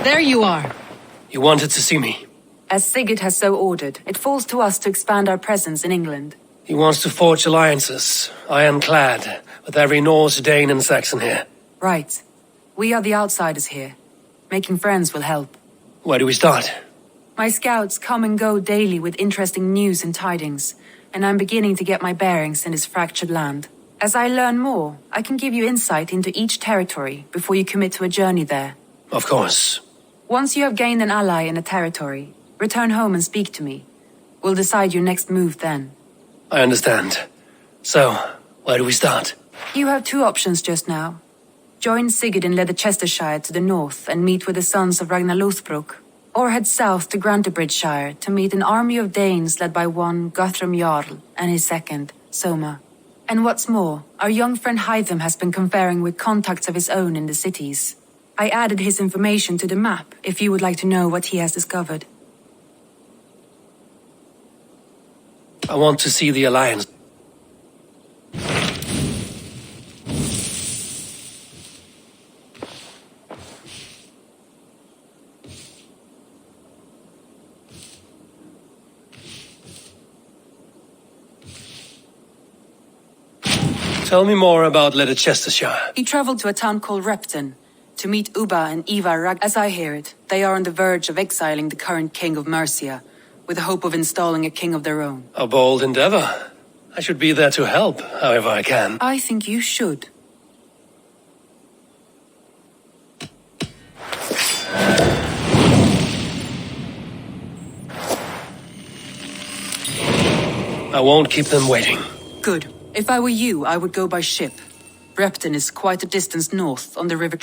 There you are. You wanted to see me? As Sigurd has so ordered, it falls to us to expand our presence in England. He wants to forge alliances, ironclad, with every Norse, Dane and Saxon here. Right. We are the outsiders here. Making friends will help. Where do we start? My scouts come and go daily with interesting news and tidings, and I'm beginning to get my bearings in this fractured land. As I learn more, I can give you insight into each territory before you commit to a journey there. Of course. Once you have gained an ally in a territory, return home and speak to me. We'll decide your next move then. I understand. So, where do we start? You have two options just now. Join Sigurd in Leicestershire to the north and meet with the sons of Ragnar Lothbrok, or head south to Grantebridgeshire to meet an army of Danes led by one Guthrum Jarl and his second, Soma. And what's more, our young friend Hytham has been conferring with contacts of his own in the cities. I added his information to the map if you would like to know what he has discovered. I want to see the Alliance. Tell me more about Leicestershire. He traveled to a town called Repton to meet Uba and Eivor. As I hear it, they are on the verge of exiling the current king of Mercia, with the hope of installing a king of their own. A bold endeavor. I should be there to help, however I can. I think you should. I won't keep them waiting. Good. If I were you, I would go by ship. Repton is quite a distance north on the river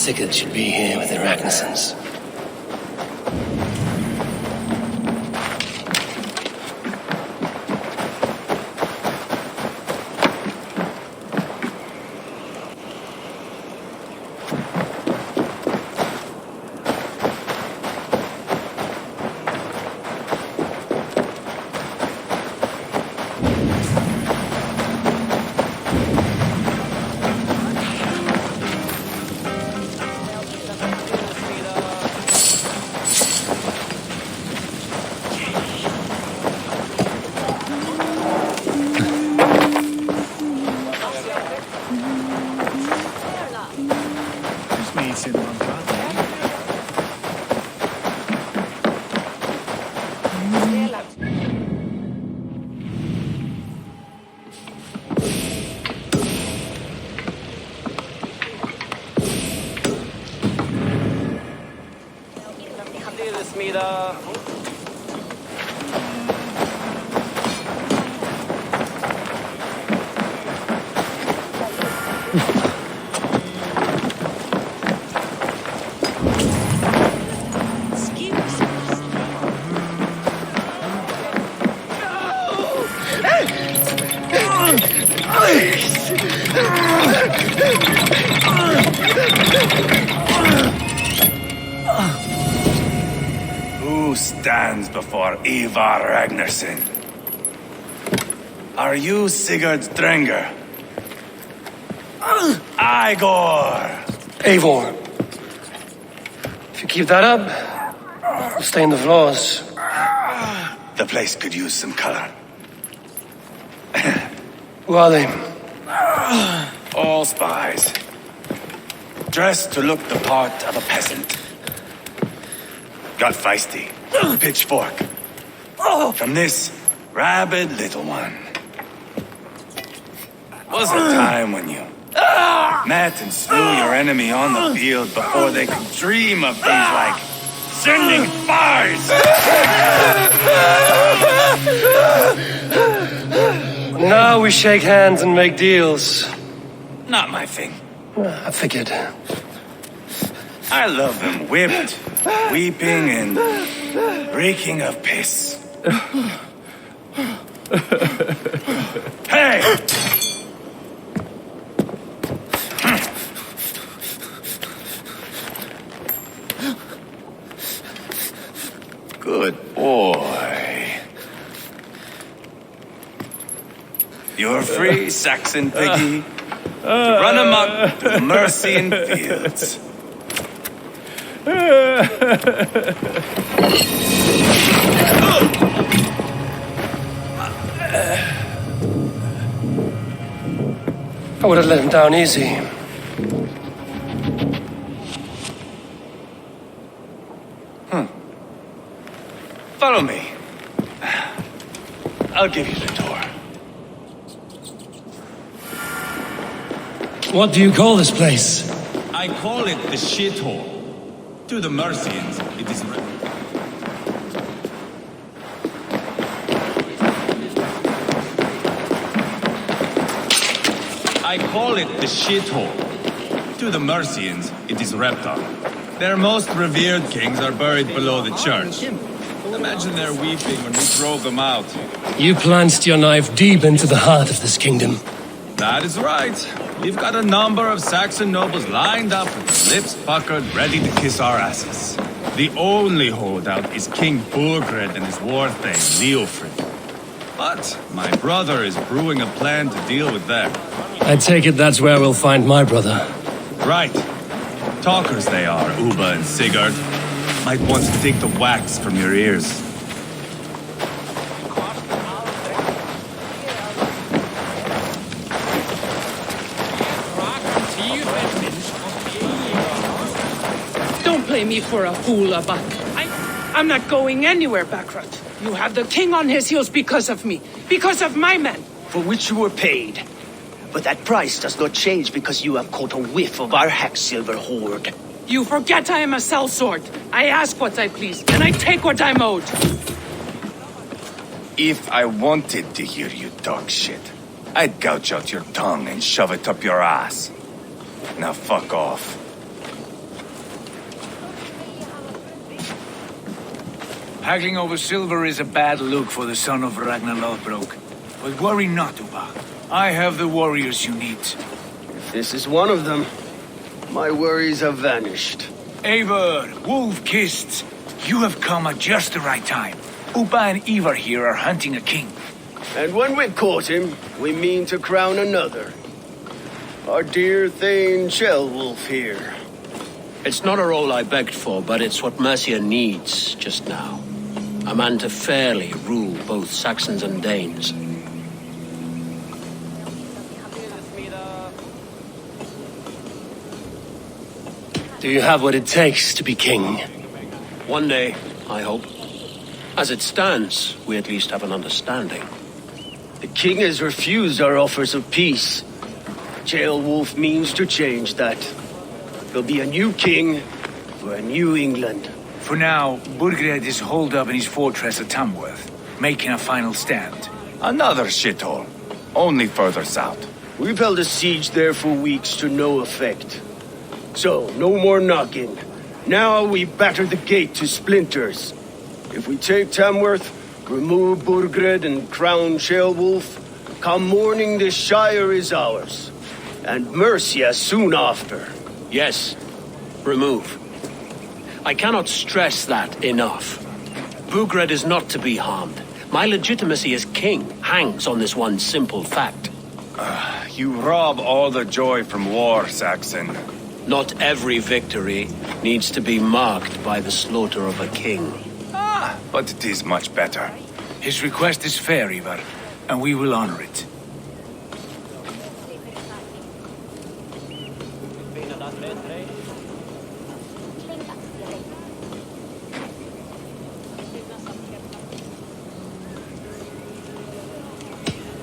Sigurd should be here with the Ragnarsons. Who stands before Eivor Ragnarsson? Are you Sigurd's Drenger? Eivor! Eivor. If you keep that up, you'll stain the floors. The place could use some color. Who are they? All spies. Dressed to look the part of a peasant. Got feisty. Pitchfork. From this rabid little one. Was a time when you met and slew your enemy on the field before they could dream of things like sending spies! Now we shake hands and make deals. Not my thing. I figured. I love them whipped, weeping, and reeking of piss. Hey! Good boy. You're free, Saxon piggy. To run amok to the Mercian fields. I would have let him down easy. Follow me. I'll give you the door. What do you call this place? I call it the shithole. To the Mercians, it is... I call it the shithole. To the Mercians, it is Reptar. Their most revered kings are buried below the church. Imagine their weeping when we drove them out. You plunged your knife deep into the heart of this kingdom. That is right. We've got a number of Saxon nobles lined up with their lips puckered, ready to kiss our asses. The only holdout is King Burgred and his war thane, Leofrid. But my brother is brewing a plan to deal with them. I take it that's where we'll find my brother. Right. Talkers they are, Uba and Sigurd. Might want to take the wax from your ears. Don't play me for a fool, Abba. I'm not going anywhere, Backrot. You have the king on his heels because of me. Because of my men. For which you were paid. But that price does not change because you have caught a whiff of our Hacksilver hoard. You forget I am a sellsword. I ask what I please, and I take what I'm owed. If I wanted to hear you talk shit, I'd gouge out your tongue and shove it up your ass. Now fuck off. Haggling over silver is a bad look for the son of Ragnar Lothbrok. But worry not, Uba. I have the warriors you need. If this is one of them, my worries have vanished. Eivor, wolf-kissed, you have come at just the right time. Uba and Eivor here are hunting a king. And when we've caught him, we mean to crown another. Our dear Thane Shellwolf here. It's not a role I begged for, but it's what Mercia needs just now. A man to fairly rule both Saxons and Danes. Do you have what it takes to be king? One day, I hope. As it stands, we at least have an understanding. The king has refused our offers of peace. Shellwolf means to change that. There'll be a new king for a new England. For now, Burgred is holed up in his fortress at Tamworth, making a final stand. Another shithole. Only further south. We've held a siege there for weeks to no effect. So, no more knocking. Now we batter the gate to splinters. If we take Tamworth, remove Burgred and crown Shellwolf, come morning the Shire is ours. And Mercia soon after. Yes, remove. I cannot stress that enough. Bugred is not to be harmed. My legitimacy as king hangs on this one simple fact. You rob all the joy from war, Saxon. Not every victory needs to be marked by the slaughter of a king. But it is much better. His request is fair, Eivor, and we will honor it.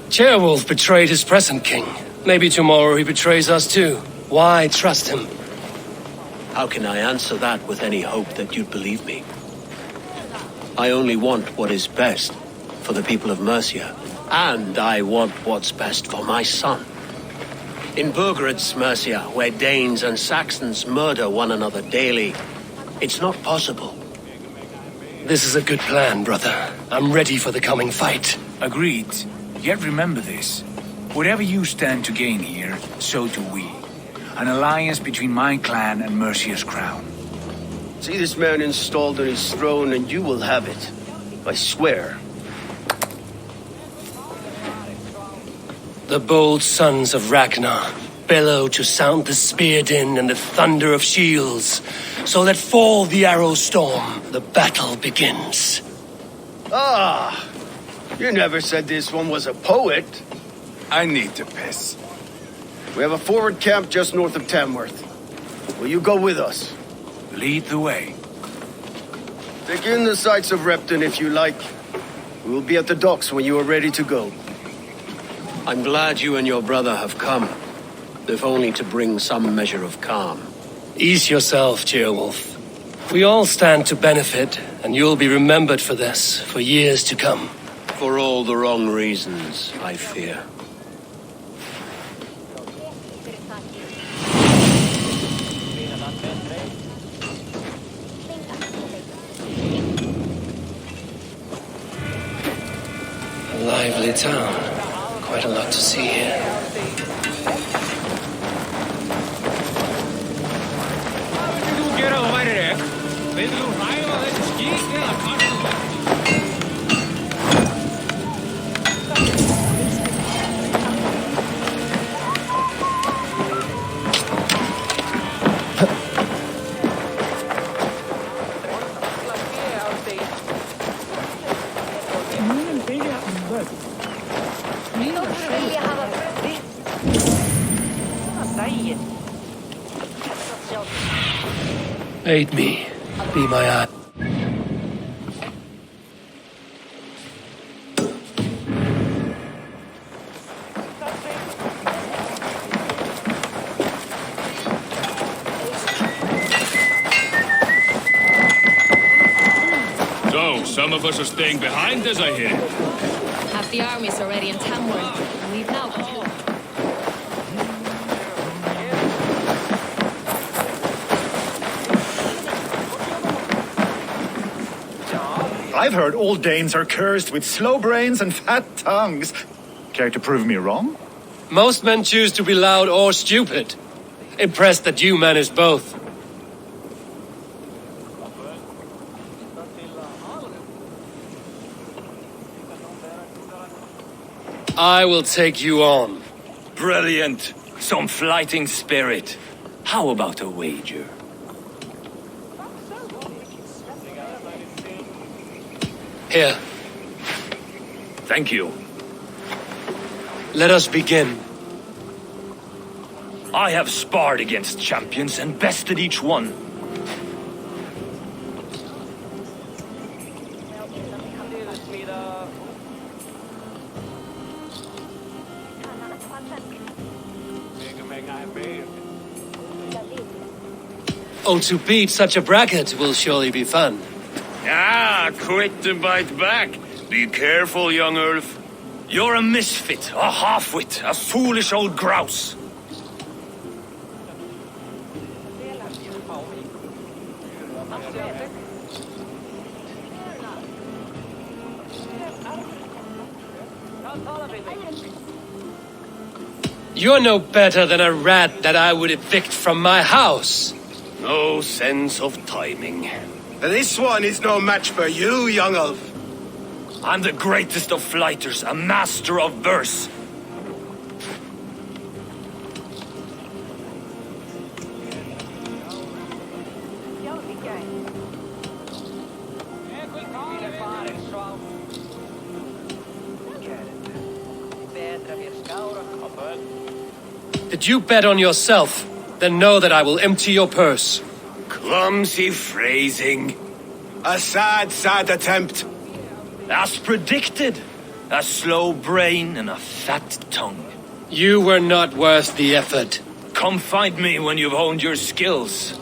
Ceolwulf betrayed his present king. Maybe tomorrow he betrays us too. Why trust him? How can I answer that with any hope that you'd believe me? I only want what is best for the people of Mercia. And I want what's best for my son. In Burgred's Mercia, where Danes and Saxons murder one another daily, it's not possible. This is a good plan, brother. I'm ready for the coming fight. Agreed. Yet remember this. Whatever you stand to gain here, so do we. An alliance between my clan and Mercia's crown. See this man installed on his throne and you will have it. I swear. The bold sons of Ragnar bellow to sound the spear din and the thunder of shields, so that fall the arrow storm, the battle begins. Ah! You never said this one was a poet. I need to piss. We have a forward camp just north of Tamworth. Will you go with us? Lead the way. Take in the sights of Repton if you like. We will be at the docks when you are ready to go. I'm glad you and your brother have come, if only to bring some measure of calm. Ease yourself, Ceolwulf. We all stand to benefit, and you'll be remembered for this for years to come. For all the wrong reasons, I fear. A lively town. Quite a lot to see here. Aid me. Be my eye. So, some of us are staying behind, as I hear. Half the army's already in Tamworth, and we've now control. I've heard all Danes are cursed with slow brains and fat tongues. Care to prove me wrong? Most men choose to be loud or stupid. Impressed that you manage both. I will take you on. Brilliant. Some fighting spirit. How about a wager? Here, Thank you. let us begin. I have sparred against champions and bested each one. Oh, to beat such a bracket will surely be fun. Ah, quick to bite back. Be careful, young Ulf. You're a misfit, a half-wit, a foolish old grouse. You're no better than a rat that I would evict from my house. No sense of timing. This one is no match for you, young elf. I'm the greatest of flighters, a master of verse. Did you bet on yourself? Then know that I will empty your purse. Clumsy phrasing. A sad, sad attempt. As predicted. A slow brain and a fat tongue. You were not worth the effort. Come find me when you've honed your skills.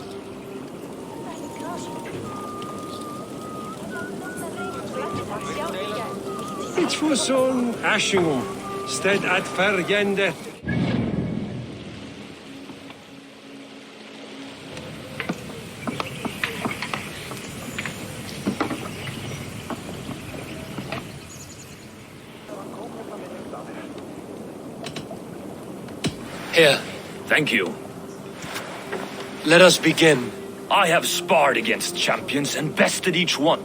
It's for son Ashingo, stead at Fergende. Here, Thank you. let us begin. I have sparred against champions and bested each one.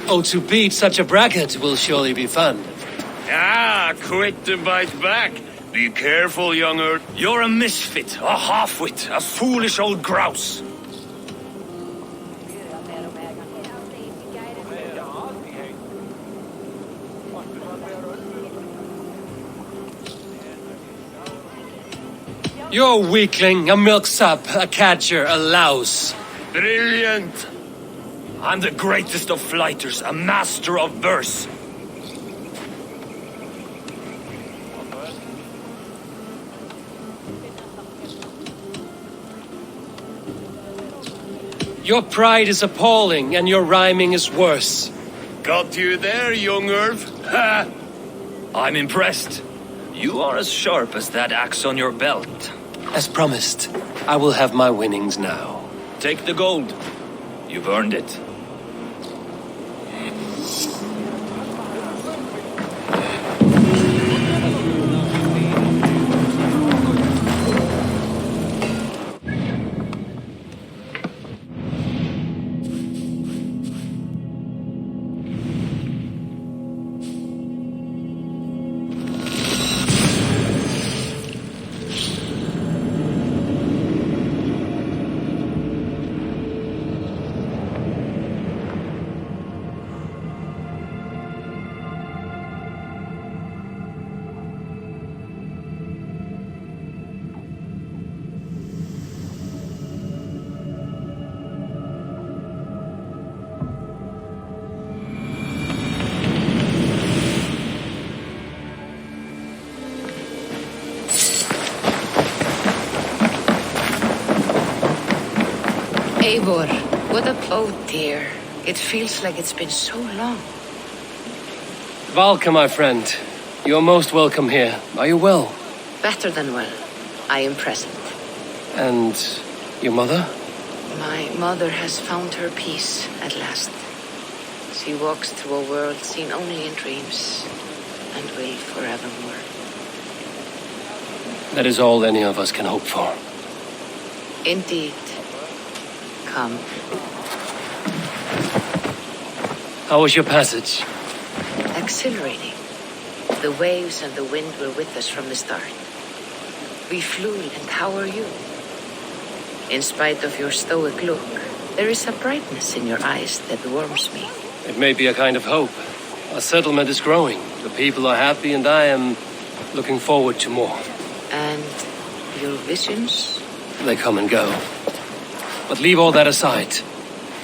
Oh, to beat such a bracket will surely be fun. Ah, quick to bite back. Be careful, young Earth. You're a misfit, a half-wit, a foolish old grouse. You're a weakling, a milksop, a catcher, a louse. Brilliant! I'm the greatest of flighters, a master of verse. Your pride is appalling, and your rhyming is worse. Got you there, young Irv. Ha! I'm impressed. You are as sharp as that axe on your belt. As promised, I will have my winnings now. Take the gold. You've earned it. Eivor, what a boat, dear. It feels like it's been so long. Valka, my friend, you're most welcome here. Are you well? Better than well. I am present. And your mother? My mother has found her peace at last. She walks through a world seen only in dreams, and will forevermore. That is all any of us can hope for. Indeed. Come. How was your passage? Exhilarating. The waves and the wind were with us from the start. We flew, and how are you? In spite of your stoic look, there is a brightness in your eyes that warms me. It may be a kind of hope. Our settlement is growing. The people are happy, and I am looking forward to more. And your visions? They come and go. But leave all that aside.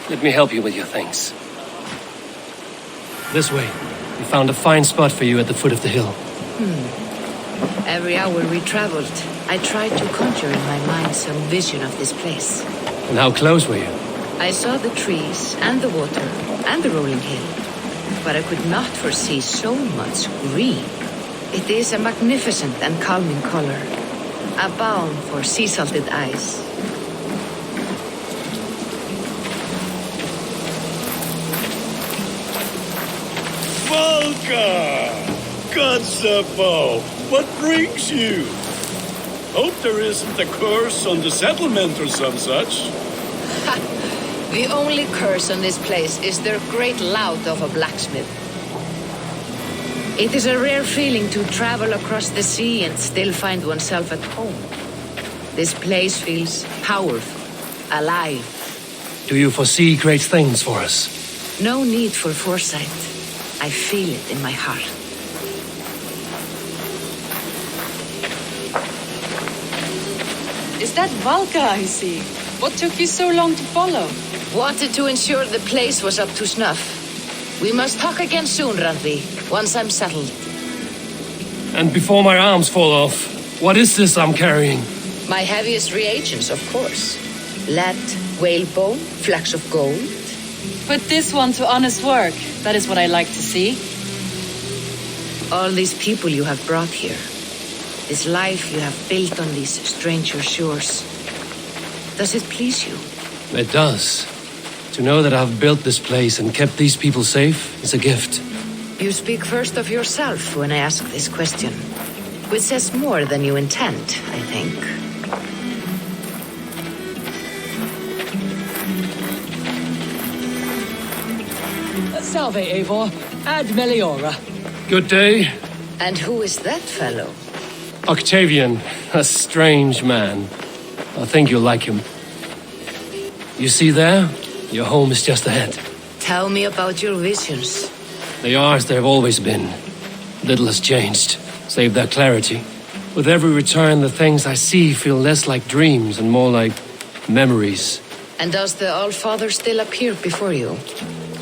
Let me help you with your things. This way. We found a fine spot for you at the foot of the hill. Every hour we traveled, I tried to conjure in my mind some vision of this place. And how close were you? I saw the trees and the water and the rolling hill, but I could not foresee so much green. It is a magnificent and calming color, a balm for sea-salted eyes. Volka! Godsapo! What brings you? Hope there isn't a curse on the settlement or some such. The only curse on this place is their great lout of a blacksmith. It is a rare feeling to travel across the sea and still find oneself at home. This place feels powerful, alive. Do you foresee great things for us? No need for foresight. I feel it in my heart. Is that Valka I see? What took you so long to follow? Wanted to ensure the place was up to snuff. We must talk again soon, Randvi, once I'm settled. And before my arms fall off, what is this I'm carrying? My heaviest reagents, of course. Lead, whalebone, flecks of gold. Put this one to honest work. That is what I like to see. All these people you have brought here. This life you have built on these stranger shores. Does it please you? It does. To know that I've built this place and kept these people safe is a gift. You speak first of yourself when I ask this question. Which says more than you intend, I think. Salve, Eivor. Ad Meliora. Good day. And who is that fellow? Octavian, a strange man. I think you'll like him. You see there? Your home is just ahead. Tell me about your visions. They are as they've always been. Little has changed, save their clarity. With every return, the things I see feel less like dreams and more like memories. And does the Allfather still appear before you?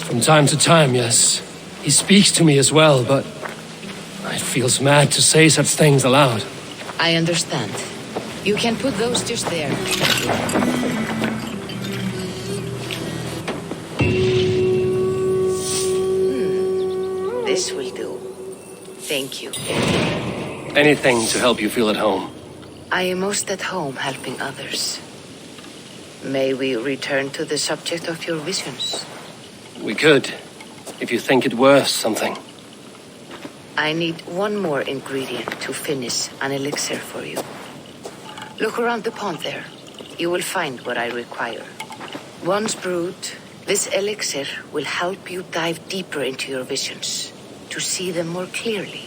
From time to time, yes. He speaks to me as well, but it feels mad to say such things aloud. I understand. You can put those just there. This will do. Thank you. Anything to help you feel at home. I am most at home helping others. May we return to the subject of your visions? We could, if you think it worth something. I need one more ingredient to finish an elixir for you. Look around the pond there. You will find what I require. Once brewed, this elixir will help you dive deeper into your visions, to see them more clearly.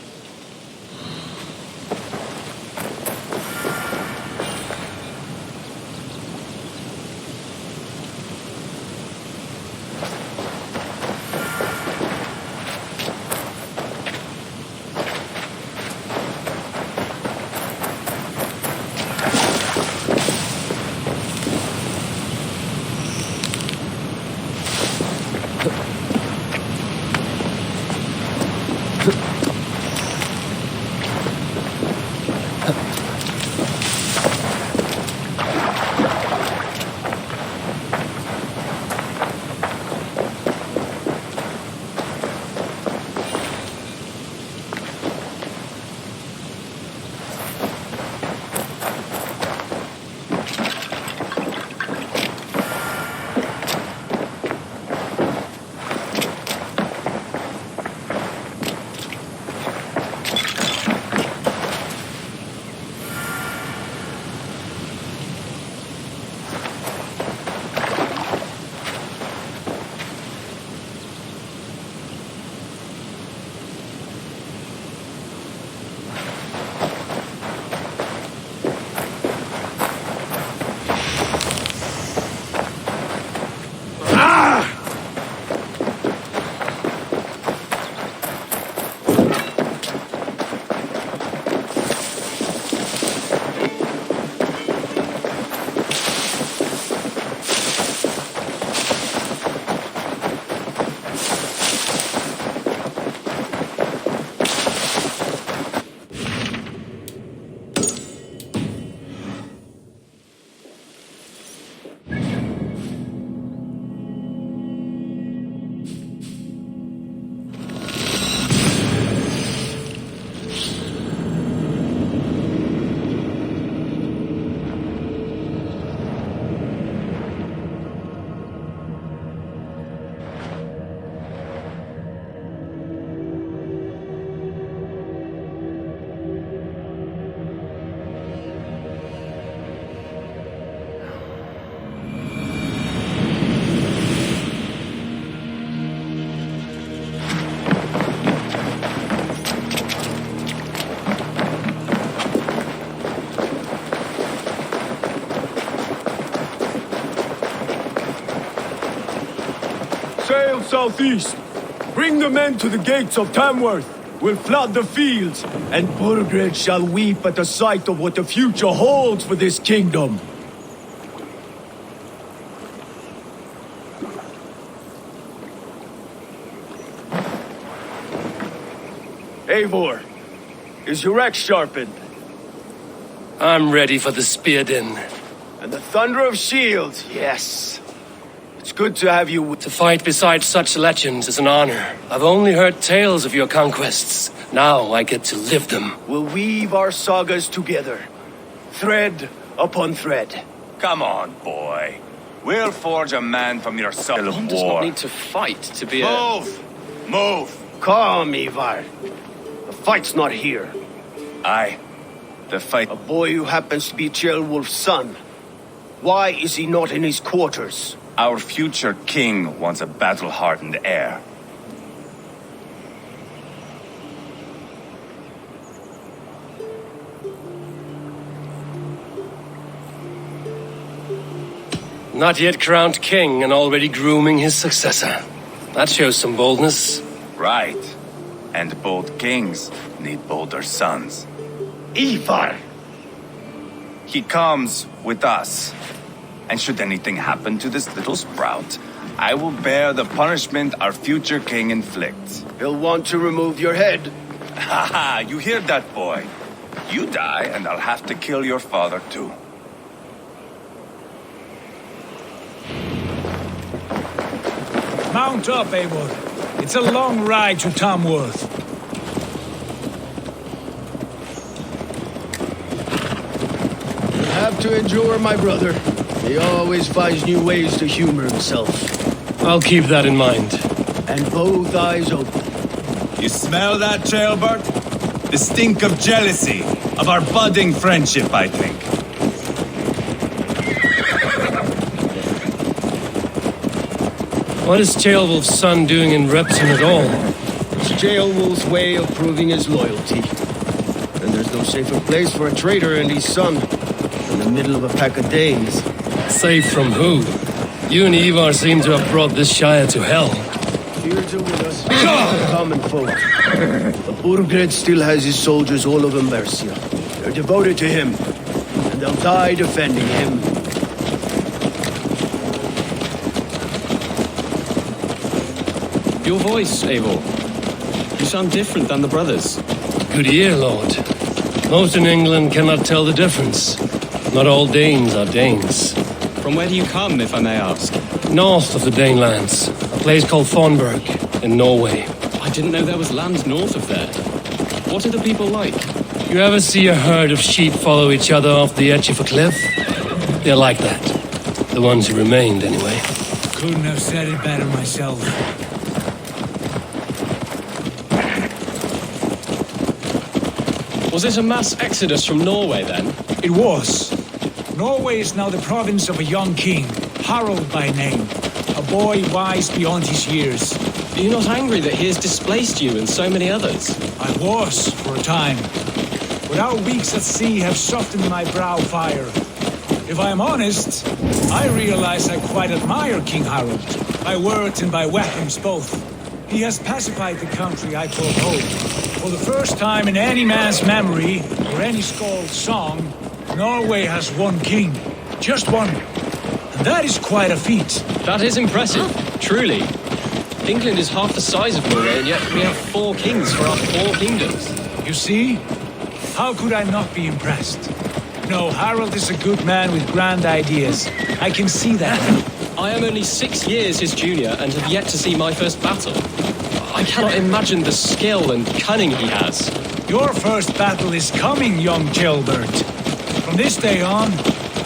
sail southeast. Bring the men to the gates of Tamworth. We'll flood the fields, and Burgred shall weep at the sight of what the future holds for this kingdom. Eivor, is your axe sharpened? I'm ready for the spear din. And the thunder of shields, yes. It's good to have you To fight beside such legends is an honor. I've only heard tales of your conquests. Now I get to live them. We'll weave our sagas together, thread upon thread. Come on, boy. We'll forge a man from your soul of One does war. not need to fight to be Move! Move! Calm, Eivor. The fight's not here. Aye. The fight... A boy who happens to be Ceolwulf's son. Why is he not in his quarters? Our future king wants a battle-hardened heir. Not yet crowned king and already grooming his successor. That shows some boldness. Right. And bold kings need bolder sons. Eivor! He comes with us. And should anything happen to this little sprout, I will bear the punishment our future king inflicts. He'll want to remove your head. Ha ha! You hear that, boy? You die, and I'll have to kill your father, too. Mount up, Eivor. It's a long ride to Tamworth. You have to endure, my brother. He always finds new ways to humor himself. I'll keep that in mind. And both eyes open. You smell that, Jailbert? The stink of jealousy, of our budding friendship, I think. What is Ceolwulf's son doing in Repton at all? It's Ceolwulf's way of proving his loyalty. And there's no safer place for a traitor and his son in the middle of a pack of Danes. Safe from who? You and Eivor seem to have brought this Shire to hell. Fears are with us, common folk. But Burgred still has his soldiers all over Mercia. They're devoted to him, and they'll die defending him. Your voice, Eivor. You sound different than the brothers. Good ear, Lord. Most in England cannot tell the difference. Not all Danes are Danes. From where do you come, if I may ask? North of the Danelands, a place called Thornburg, in Norway. I didn't know there was land north of there. What are the people like? You ever see a herd of sheep follow each other off the edge of a cliff? They're like that. The ones who remained, anyway. Couldn't have said it better myself. Was it a mass exodus from Norway, then? It was. Norway is now the province of a young king, Harald by name. A boy wise beyond his years. Are you not angry that he has displaced you and so many others? I was, for a time. But our weeks at sea have softened my brow fire. If I am honest, I realize I quite admire King Harald. By words and by weapons both. He has pacified the country I call home. For the first time in any man's memory, or any skald's song, Norway has one king. Just one. And that is quite a feat. That is impressive, truly. England is half the size of Norway, and yet we have 4 kings for our 4 kingdoms. You see? How could I not be impressed? No, Harald is a good man with grand ideas. I can see that. I am only 6 years his junior and have yet to see my first battle. I cannot imagine the skill and cunning he has. Your first battle is coming, young Ceolbert. From this day on,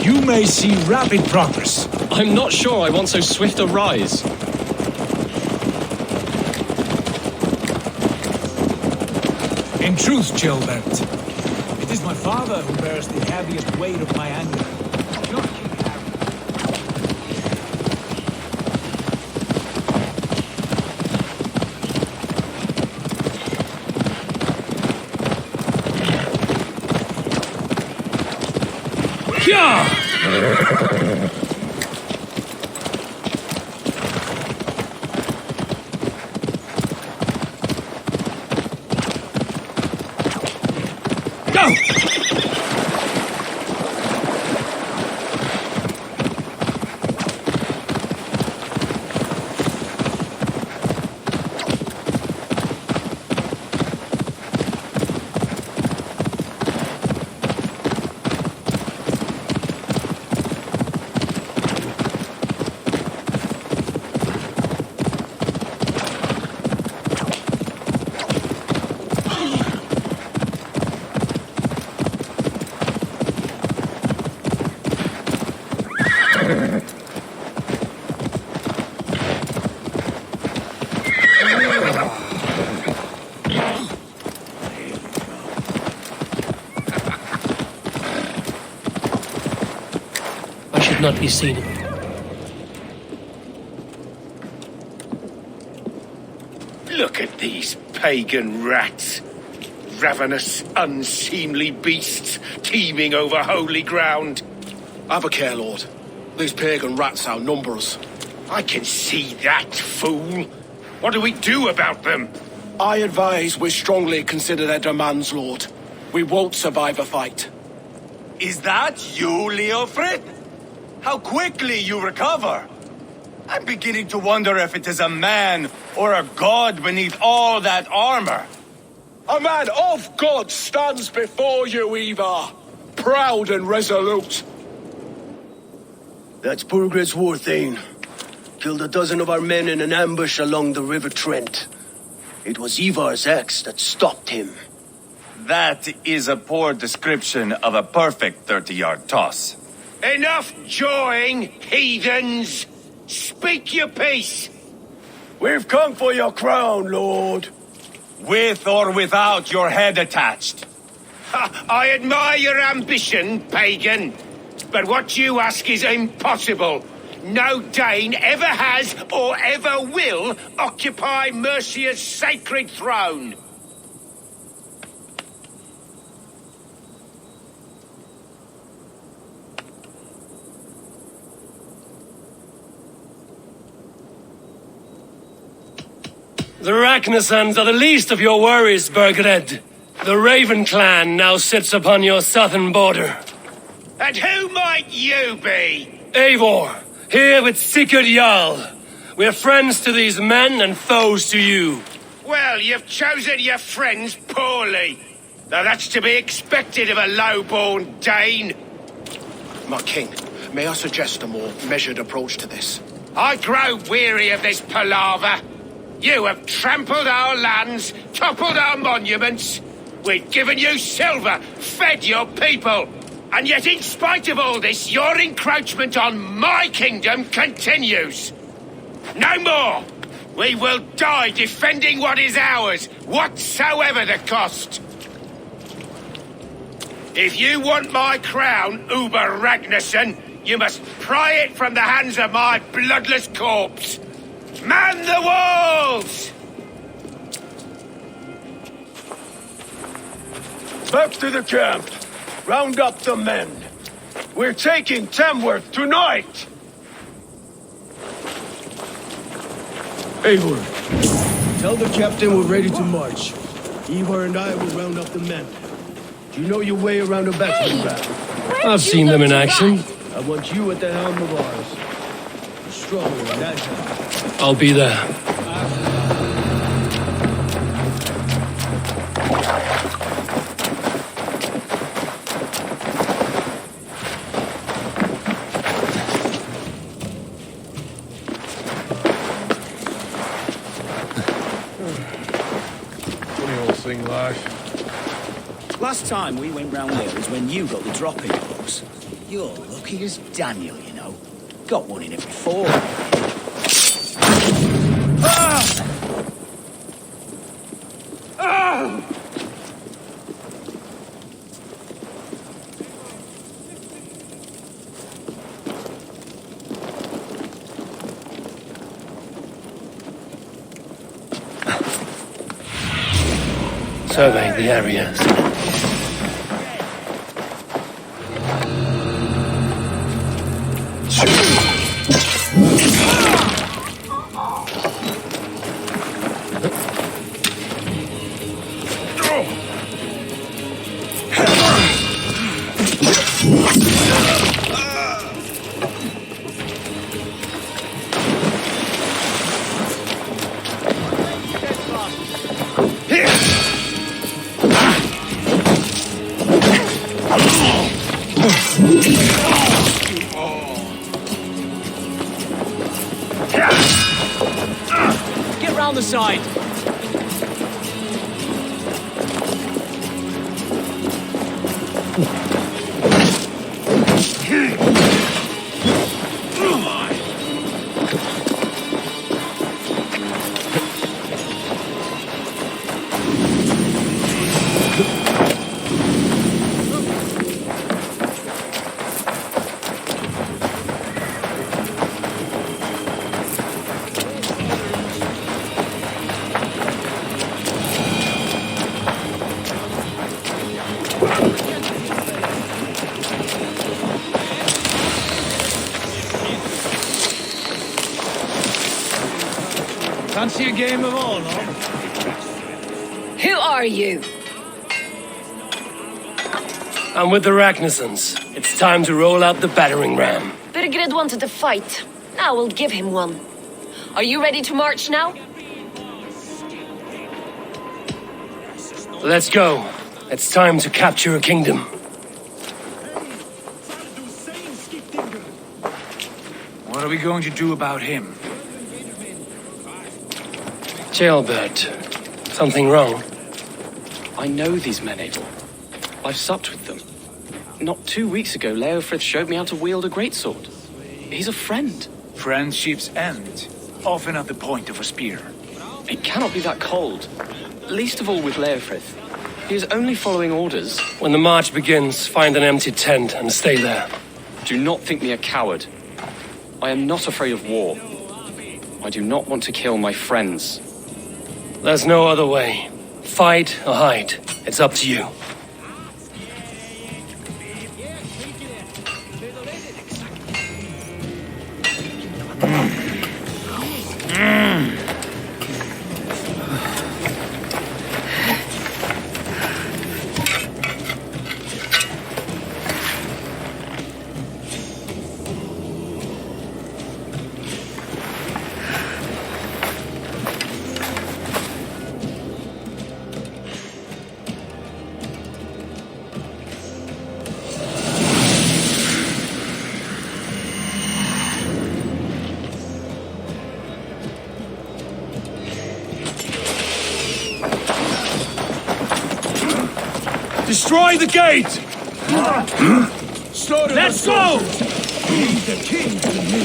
you may see rapid progress. I'm not sure I want so swift a rise. In truth, Ceolbert, it is my father who bears the heaviest weight of my anger. Not King Harald. not be seen. Look at these pagan rats. Ravenous, unseemly beasts teeming over holy ground. Have a care, Lord. These pagan rats outnumber us. I can see that, fool. What do we do about them? I advise we strongly consider their demands, Lord. We won't survive a fight. Is that you, Leofrid? How quickly you recover! I'm beginning to wonder if it is a man or a god beneath all that armor. A man of God stands before you, Eivor. Proud and resolute. That's Burgred's war thane. Killed a dozen of our men in an ambush along the River Trent. It was Eivor's axe that stopped him. That is a poor description of a perfect 30-yard toss. Enough jawing, heathens! Speak your piece! We've come for your crown, Lord. With or without your head attached. I admire your ambition, pagan. But what you ask is impossible. No Dane ever has or ever will occupy Mercia's sacred throne. The Ragnarsons are the least of your worries, Burgred. The Raven clan now sits upon your southern border. And who might you be? Eivor, here with Sigurd Jarl. We're friends to these men and foes to you. Well, you've chosen your friends poorly. Now that's to be expected of a low-born Dane. My king, may I suggest a more measured approach to this? I grow weary of this palaver. You have trampled our lands, toppled our monuments. We've given you silver, fed your people. And yet in spite of all this, your encroachment on my kingdom continues. No more! We will die defending what is ours, whatsoever the cost. If you want my crown, Uber Ragnarsson, you must pry it from the hands of my bloodless corpse. Man the walls! Back to the camp. Round up the men. We're taking Tamworth tonight! Eivor, tell the captain we're ready to march. Eivor and I will round up the men. Do you know your way around a battle ground? I've seen them in action. I want you at the helm of ours. You're stronger than that. I'll be there. Thing, Lash. Last time we went round there was when you got the dropping books. You're lucky as Daniel, you know. Got one in every 4. Ah! Ah! Surveying the areas. Get round the side. Fancy a game of all, no? Who are you? I'm with the Ragnarsons. It's time to roll out the battering ram. Birgred wanted to fight. Now we'll give him one. Are you ready to march now? Let's go. It's time to capture a kingdom. What are we going to do about him? Jailbird. Something wrong? I know these men, Eivor. I've supped with them. Not 2 weeks ago, Leofrith showed me how to wield a greatsword. He's a friend. Friendships end, often at the point of a spear. It cannot be that cold. Least of all with Leofrith. He is only following orders. When the march begins, find an empty tent and stay there. Do not think me a coward. I am not afraid of war. I do not want to kill my friends. There's no other way. Fight or hide. It's up to you. Destroy the gate! Let's go! Leave the king to me.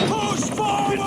Push forward!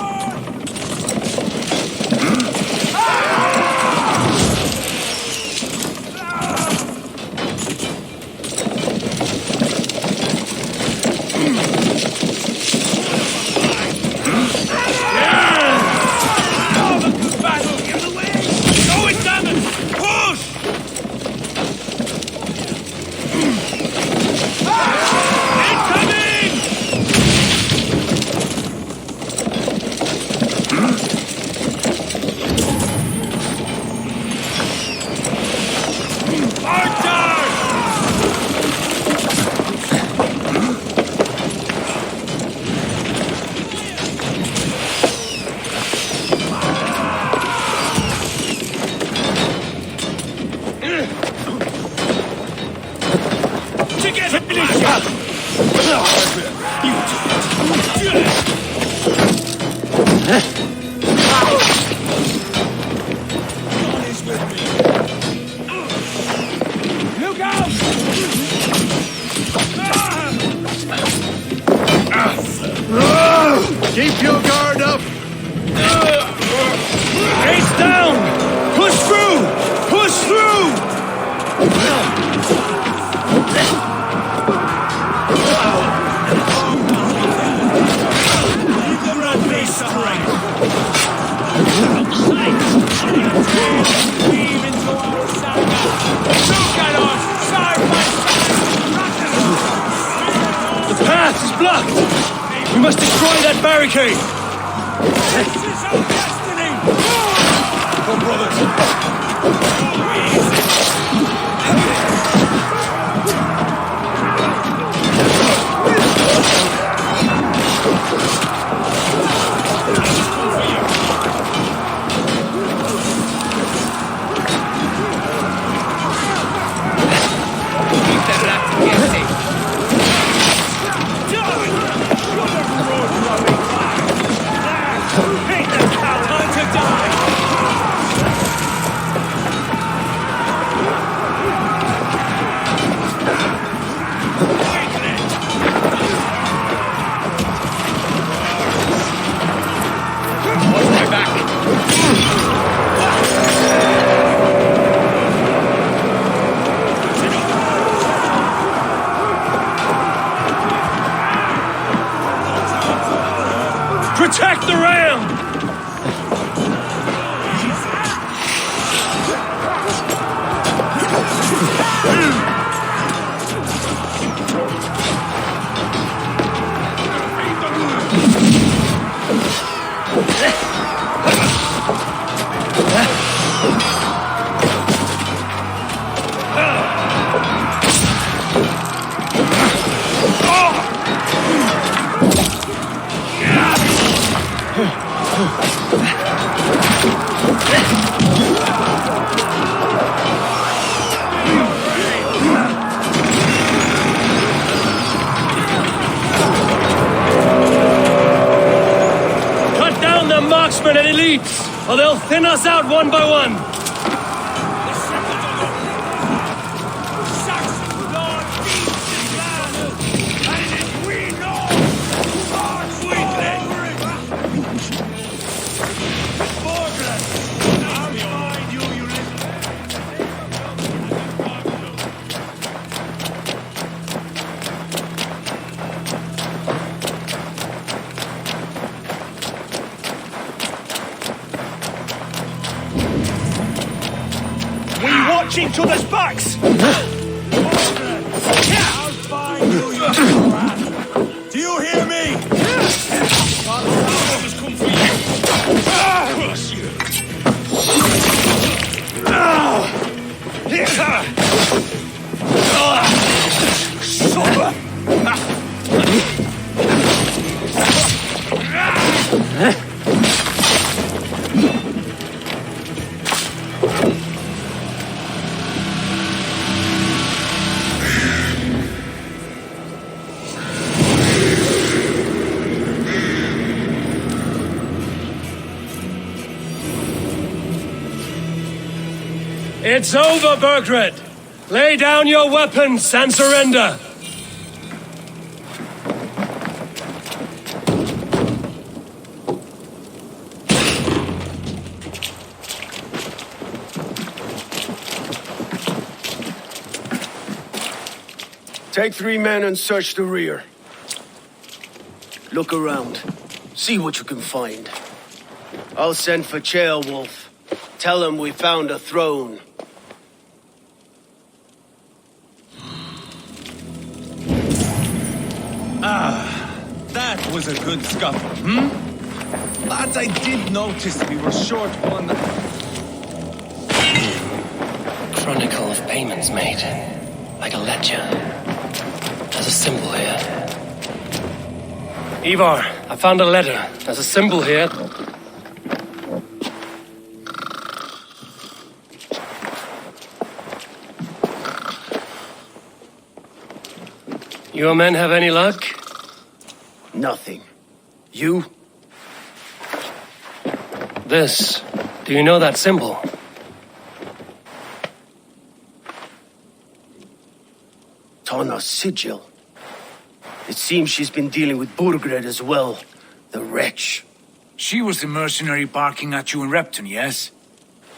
Keep your guard up! Face down! Push through! Push through! The path is blocked! We must destroy that barricade! This is our destiny! Come, brothers! Protect the ram! marksmen and elites, or they'll thin us out one by one. Watch each other's backs! Do you hear me? It's over, Burgred! Lay down your weapons and surrender! Take 3 men and search the rear. Look around. See what you can find. I'll send for Ceolwulf. Tell him we found a throne. That was a good scuffle, Lads, I did notice we were short one... Chronicle of payments made. Like a ledger. There's a symbol here. Eivor, I found a letter. There's a symbol here. Your men have any luck? Nothing. You? This. Do you know that symbol? Tana's sigil. It seems she's been dealing with Burgred as well. The wretch. She was the mercenary barking at you in Repton, yes?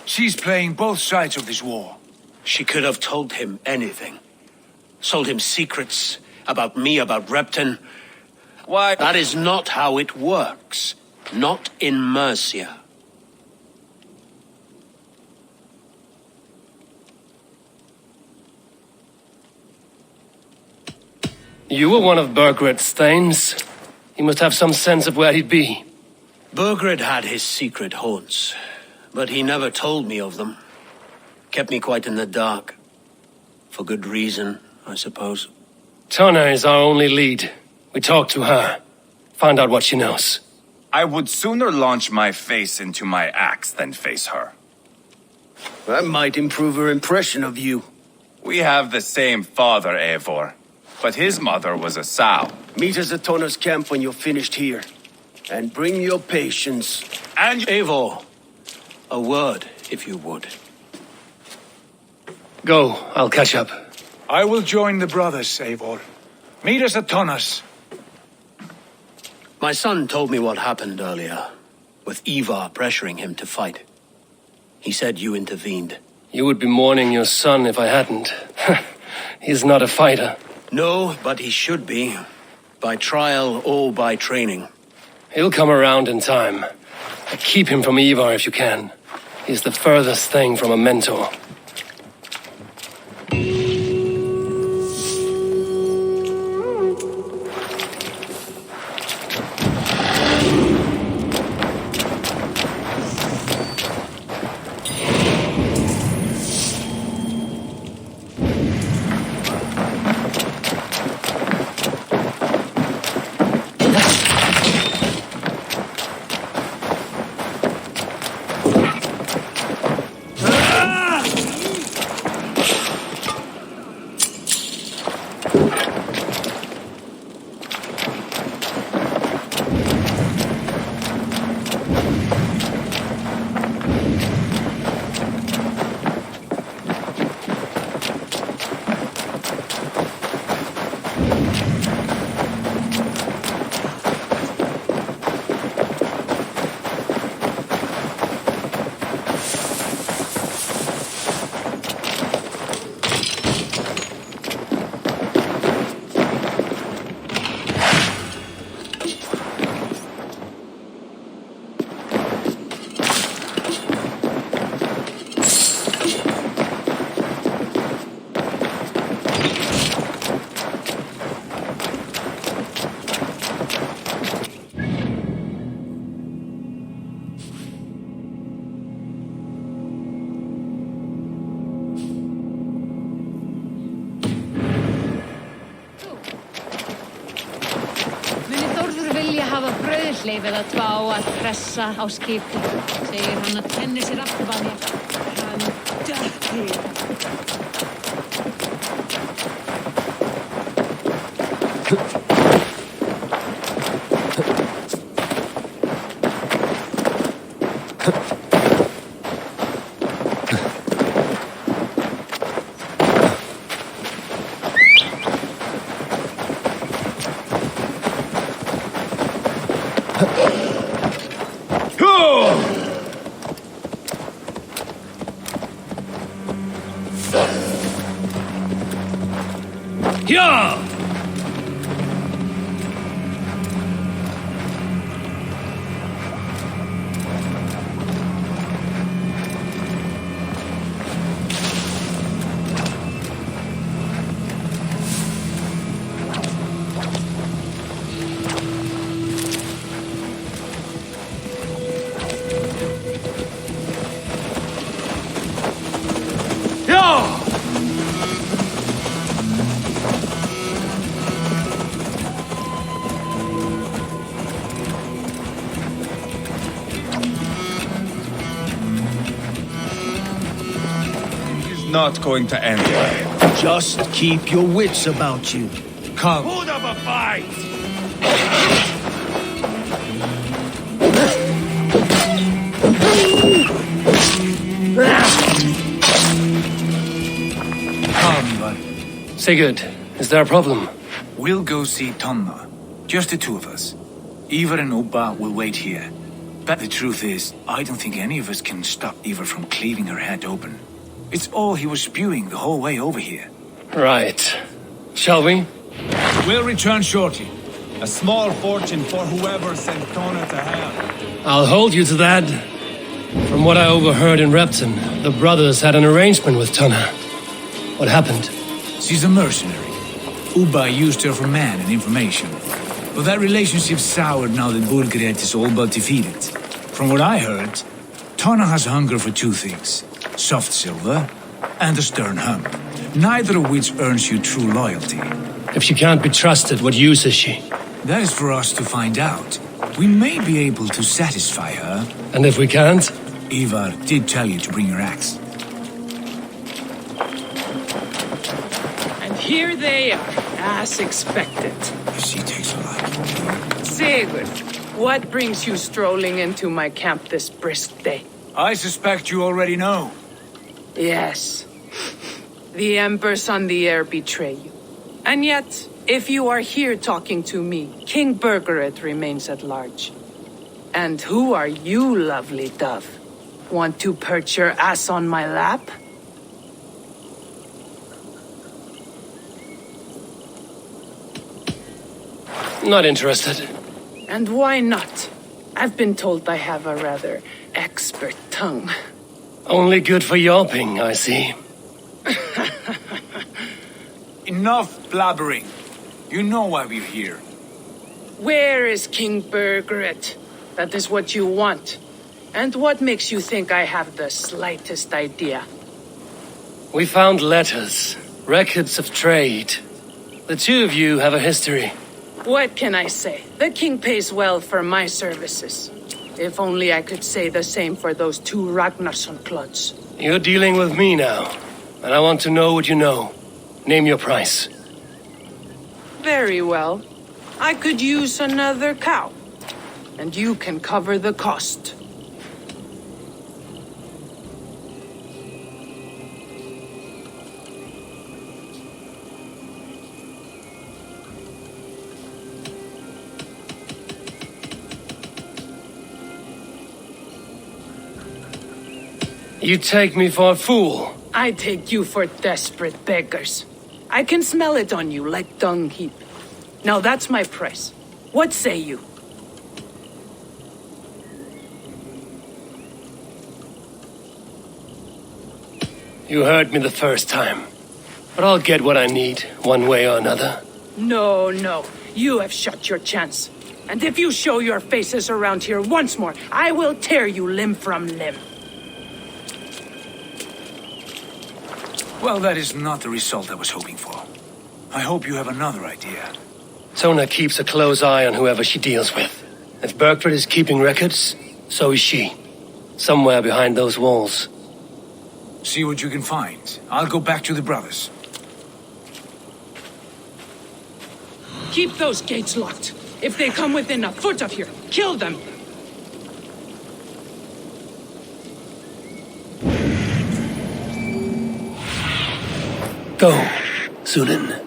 She's playing both sides of this war. She could have told him anything. Sold him secrets about me, about Repton. Why? That is not how it works. Not in Mercia. You were one of Burgred's thanes. He must have some sense of where he'd be. Burgred had his secret haunts, but he never told me of them. Kept me quite in the dark. For good reason, I suppose. Tana is our only lead. We talked to her. Find out what she knows. I would sooner launch my face into my axe than face her. That might improve her impression of you. We have the same father, Eivor. But his mother was a sow. Meet us at Tana's camp when you're finished here. And bring your patience. And Eivor, a word, if you would. Go, I'll catch up. I will join the brothers, Eivor. Meet us at Tana's. My son told me what happened earlier, with Eivor pressuring him to fight. He said you intervened. You would be mourning your son if I hadn't. He's not a fighter. No, but he should be. By trial or by training. He'll come around in time. Keep him from Eivor if you can. He's the furthest thing from a mentor. Hleyfið að tvá að pressa á skipið, segir hann að kenni sér aftur að mér. Hann dökkir. Yeah! Not going to end well. Just keep your wits about you. Come. Put up a fight! Come, Eivor. Sigurd, is there a problem? We'll go see Tonna. Just the two of us. Eivor and Ubba will wait here. But the truth is, I don't think any of us can stop Eivor from cleaving her head open. It's all he was spewing the whole way over here. Right. Shall we? We'll return shortly. A small fortune for whoever sent Tona to hell. I'll hold you to that. From what I overheard in Repton, the brothers had an arrangement with Tonna. What happened? She's a mercenary. Ubba used her for man and information. But that relationship soured now that Burgred is all but defeated. From what I heard, Tonna has hunger for two things. Soft silver and a stern hump. Neither of which earns you true loyalty. If she can't be trusted, what use is she? That is for us to find out. We may be able to satisfy her. And if we can't? Eivor did tell you to bring your axe. And here they are, as expected. She takes a liking. Sigurd, what brings you strolling into my camp this brisk day? I suspect you already know. Yes. The embers on the air betray you. And yet, if you are here talking to me, King Burgred remains at large. And who are you, lovely dove? Want to perch your ass on my lap? Not interested. And why not? I've been told I have a rather expert tongue. Only good for yelping, I see. Enough blabbering. You know why we're here. Where is King Burgred? That is what you want. And what makes you think I have the slightest idea? We found letters, records of trade. The two of you have a history. What can I say? The king pays well for my services. If only I could say the same for those two Ragnarsson clods. You're dealing with me now, and I want to know what you know. Name your price. Very well. I could use another cow. And you can cover the cost. You take me for a fool. I take you for desperate beggars. I can smell it on you like dung heap. Now that's my price. What say you? You heard me the first time. But I'll get what I need, one way or another. No, no. You have shot your chance. And if you show your faces around here once more, I will tear you limb from limb. Well, that is not the result I was hoping for. I hope you have another idea. Tona keeps a close eye on whoever she deals with. If Berkford is keeping records, so is she. Somewhere behind those walls. See what you can find. I'll go back to the brothers. Keep those gates locked. If they come within a foot of here, kill them. Go, Sunan.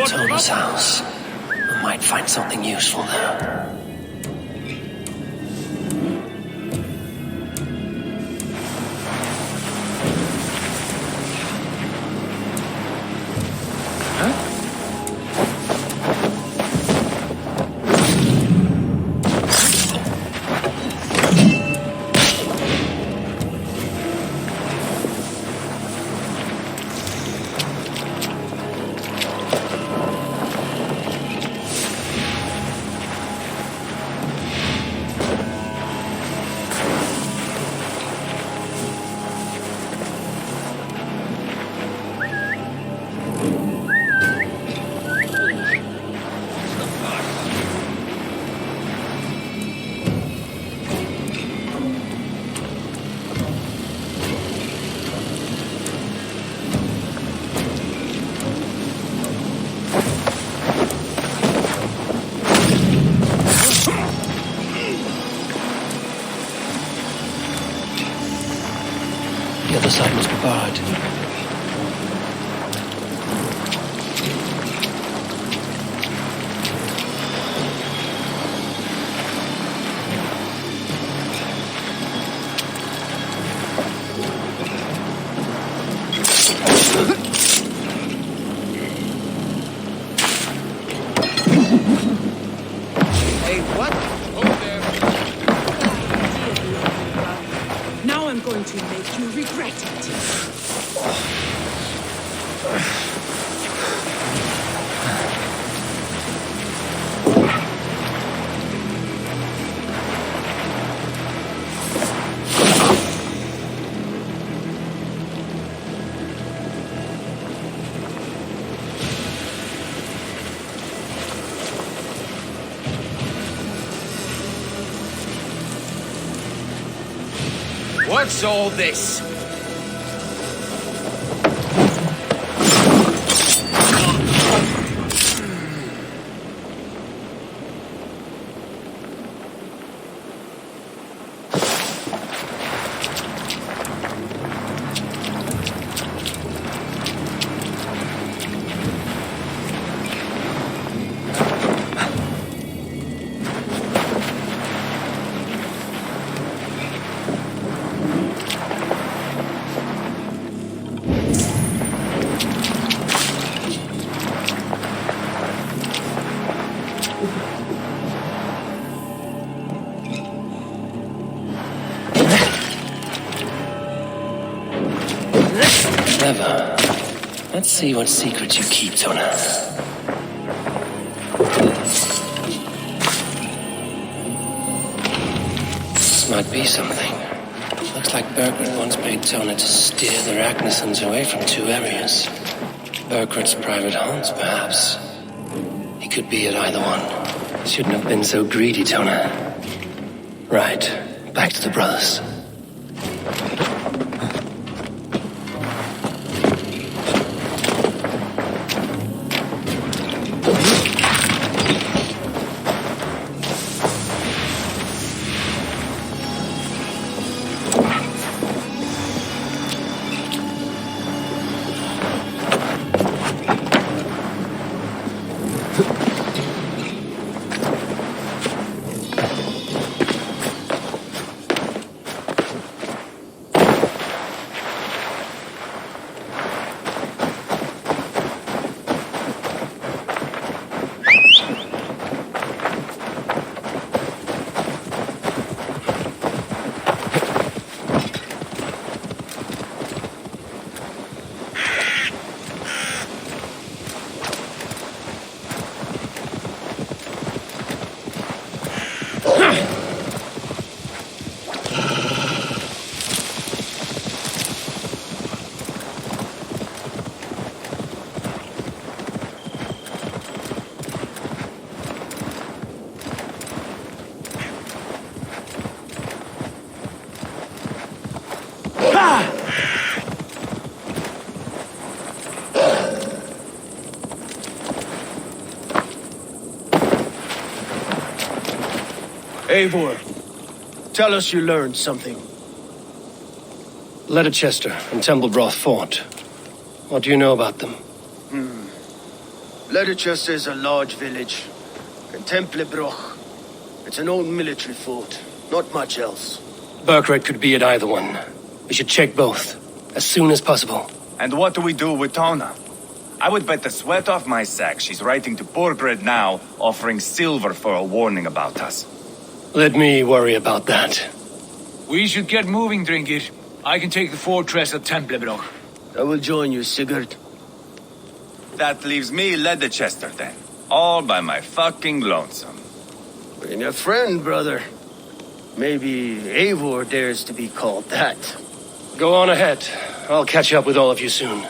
Tona's house. I might find something useful there. The other side must be barred. Hey, what? Now I'm going to make you regret it. What's all this? Clever. Let's see what secrets you keep, Tona. This might be something. Looks like Burkhardt once paid Tona to steer the Ragnarsons away from 2 areas. Burkhardt's private haunts, perhaps. He could be at either one. Shouldn't have been so greedy, Tona. Right, back to the brothers. Eivor, tell us you learned something. Leicester and Templebroth fought. What do you know about them? Leicester is a large village. And Templebroch, it's an old military fort. Not much else. Burkhardt could be at either one. We should check both, as soon as possible. And what do we do with Tona? I would bet the sweat off my sack she's writing to Borgred now, offering silver for a warning about us. Let me worry about that. We should get moving, Drinkit. I can take the fortress of Templebroch. I will join you, Sigurd. That leaves me Leicester then. All by my fucking lonesome. Bring a friend, brother. Maybe Eivor dares to be called that. Go on ahead. I'll catch up with all of you soon.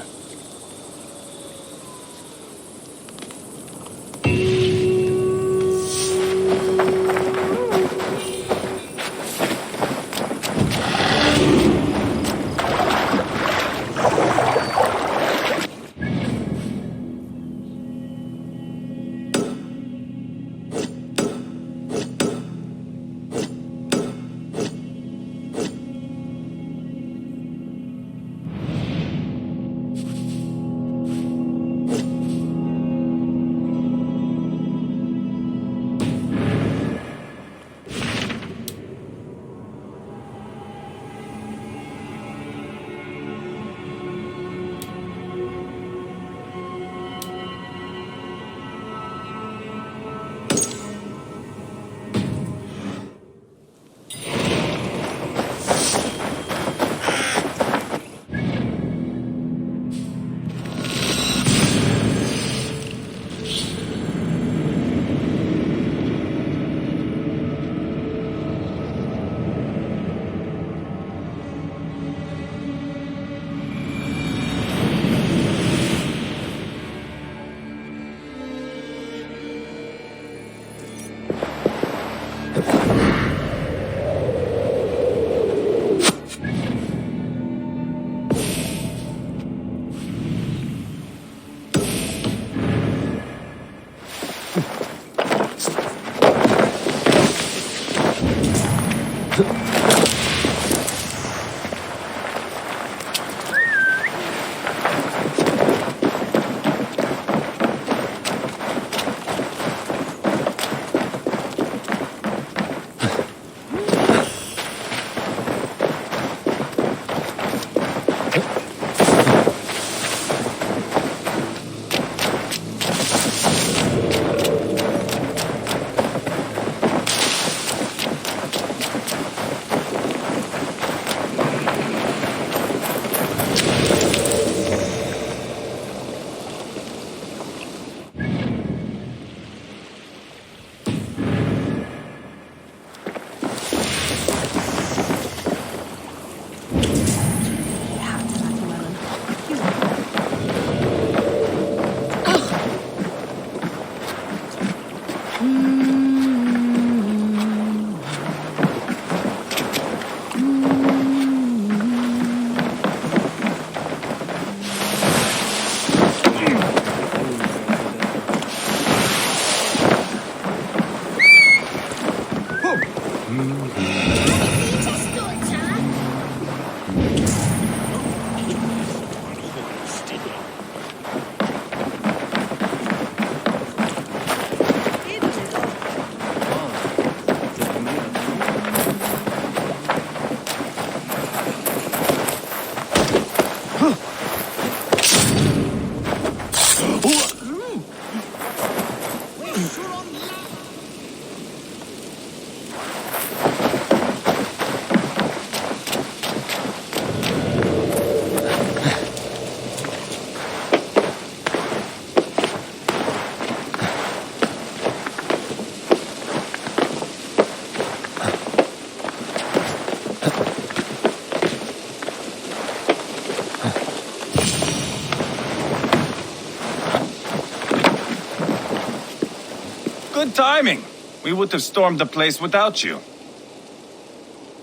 Good timing. We would have stormed the place without you.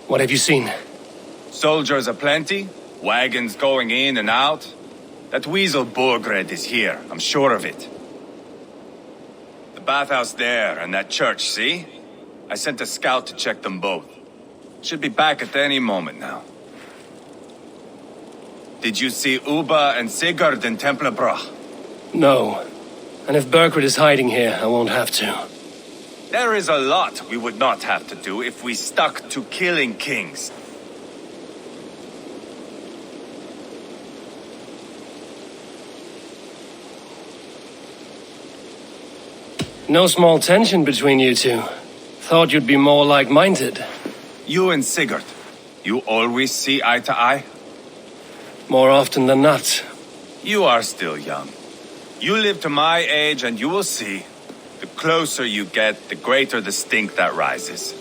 What have you seen? Soldiers aplenty, wagons going in and out. That weasel Borgred is here, I'm sure of it. The bathhouse there and that church, see? I sent a scout to check them both. Should be back at any moment now. Did you see Uba and Sigurd in Templebrach? No. And if Berkred is hiding here, I won't have to. There is a lot we would not have to do if we stuck to killing kings. No small tension between you two. Thought you'd be more like-minded. You and Sigurd, you always see eye to eye? More often than not. You are still young. You live to my age and you will see. The closer you get, the greater the stink that rises.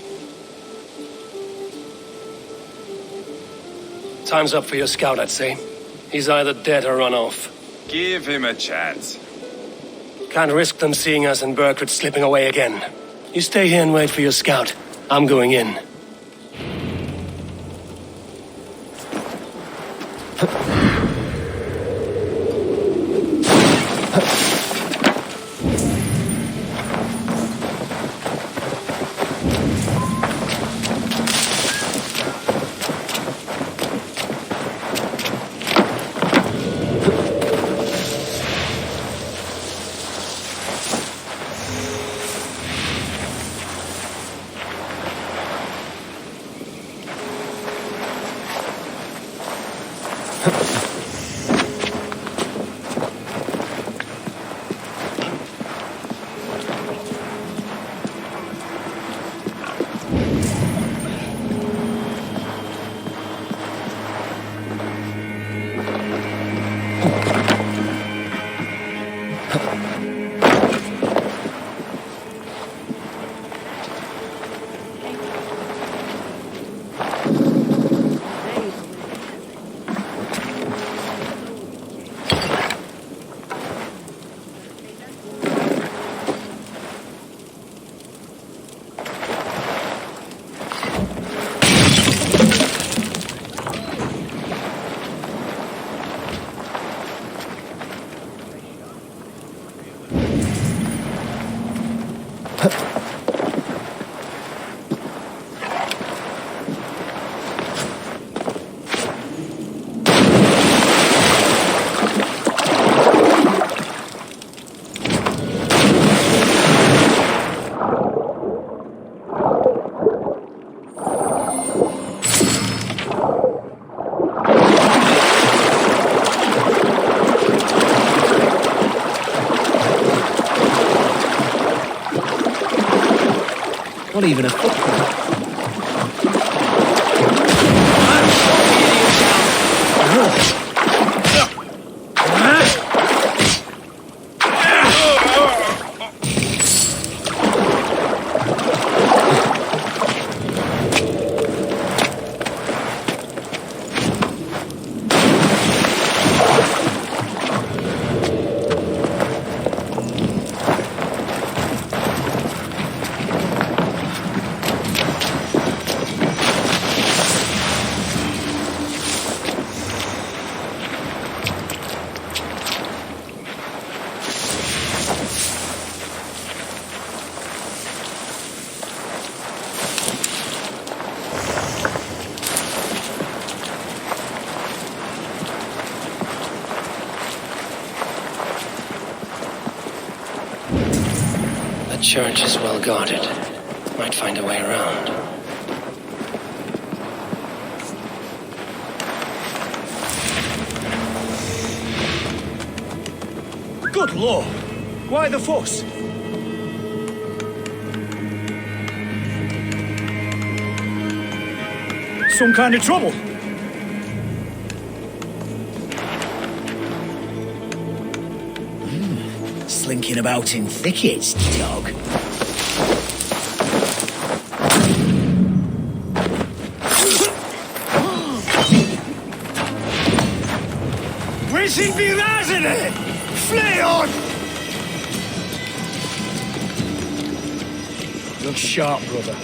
Time's up for your scout, I'd say. He's either dead or run off. Give him a chance. Can't risk them seeing us and Berkred slipping away again. You stay here and wait for your scout. I'm going in. Not even a footprint. The church is well guarded. Might find a way around. Good lord! Why the fuss? some kind of trouble? Slinking about in thickets, dog. Wishing be razene! Flay on! Look sharp, brother.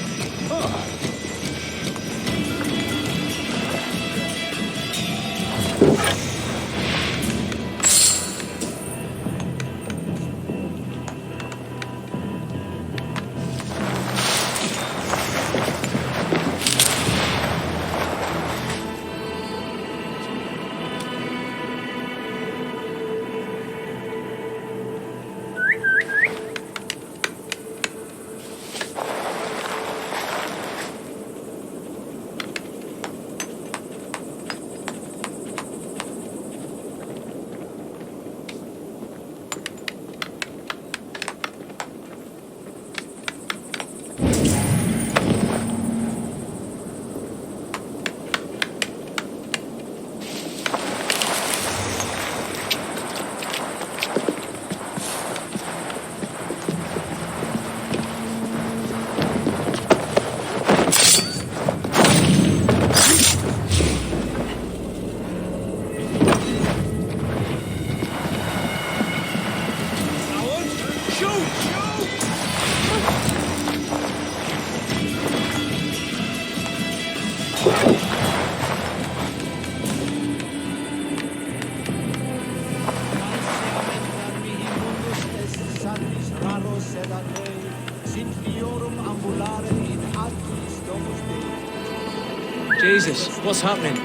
Jesus, what's happening?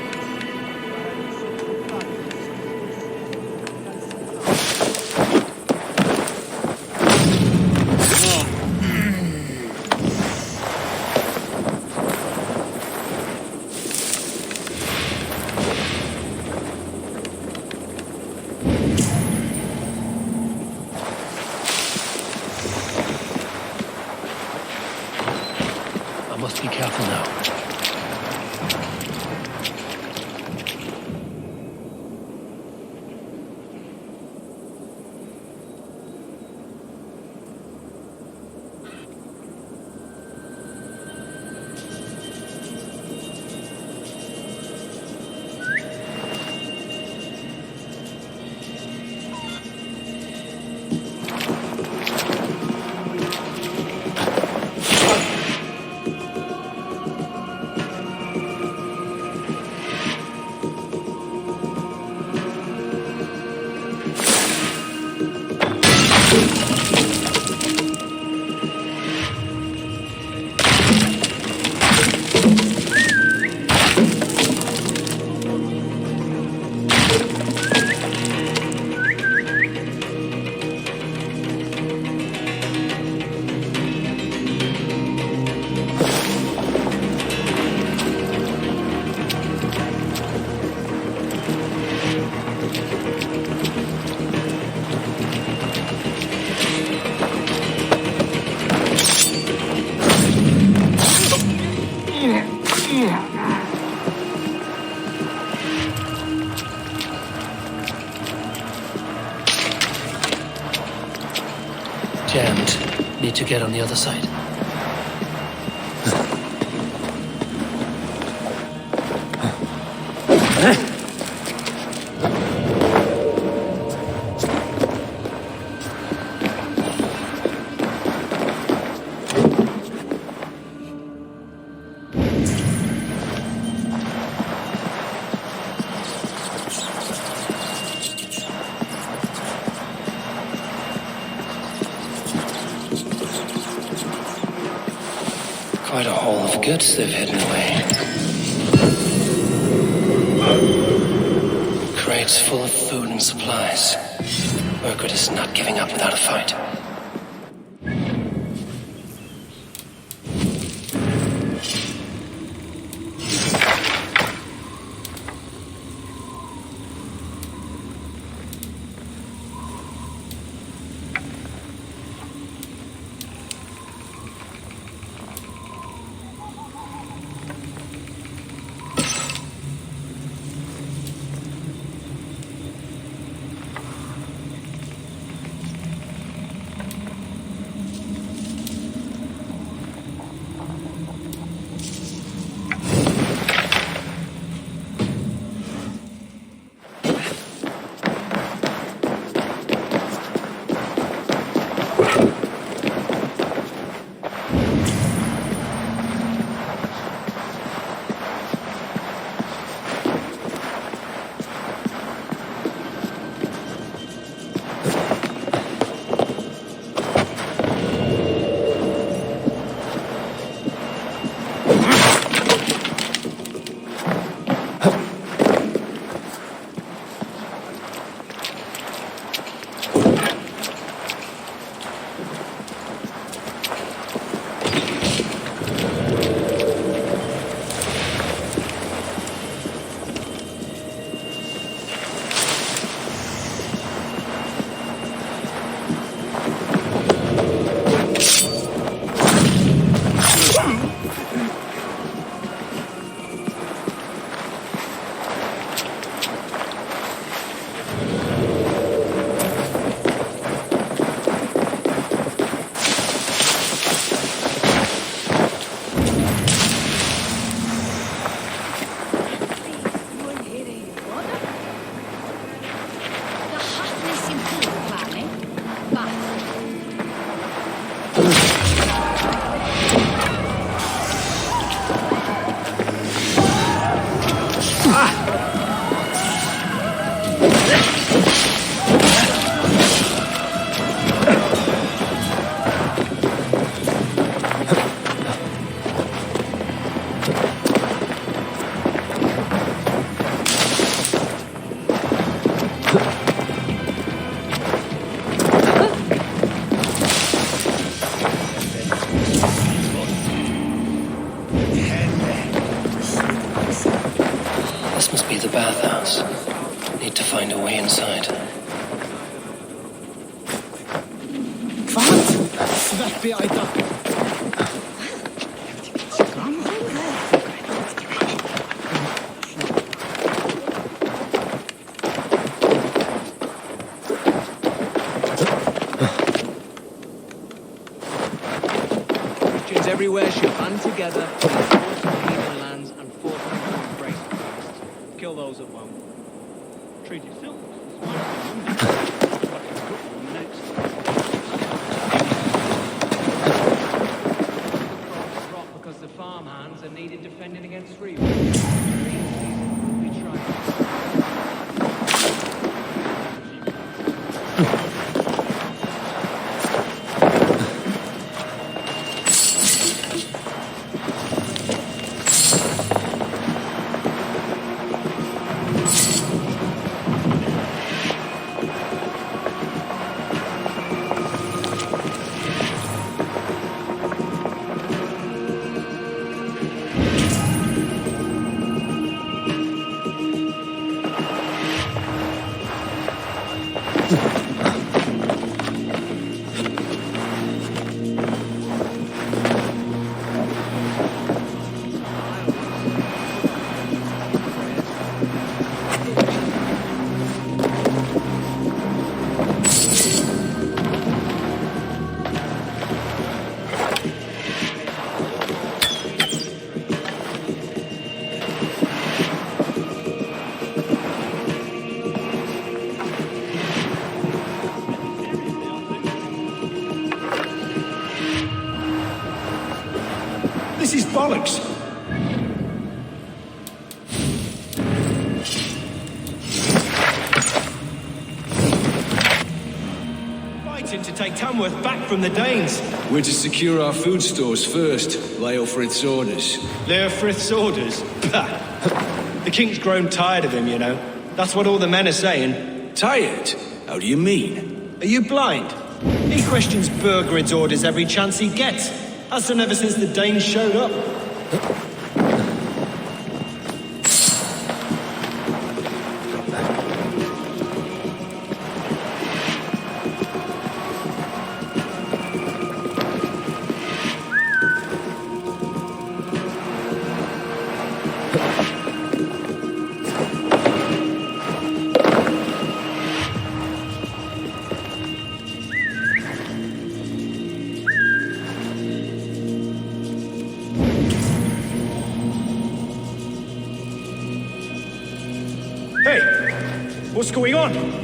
I must be careful now. Jammed. Need to get on the other side. Quite a haul of goods they've hidden away. Crates full of food and supplies. Urquhart is not giving up without a fight. This must be the bathhouse. Need to find a way inside. Christians everywhere should band together, force heathen lands, and force them to embrace Christ. Kill those that won't. Treat yourself. Because the farmhands are needed defending against reapers. We This is bollocks. Fighting to take Tamworth back from the Danes. We're to secure our food stores first. Leofrith's orders. Leofrith's orders? The king's grown tired of him, you know. That's what all the men are saying. Tired? How do you mean? Are you blind? He questions Burgred's orders every chance he gets. Has done ever since the Danes showed up. What's going on?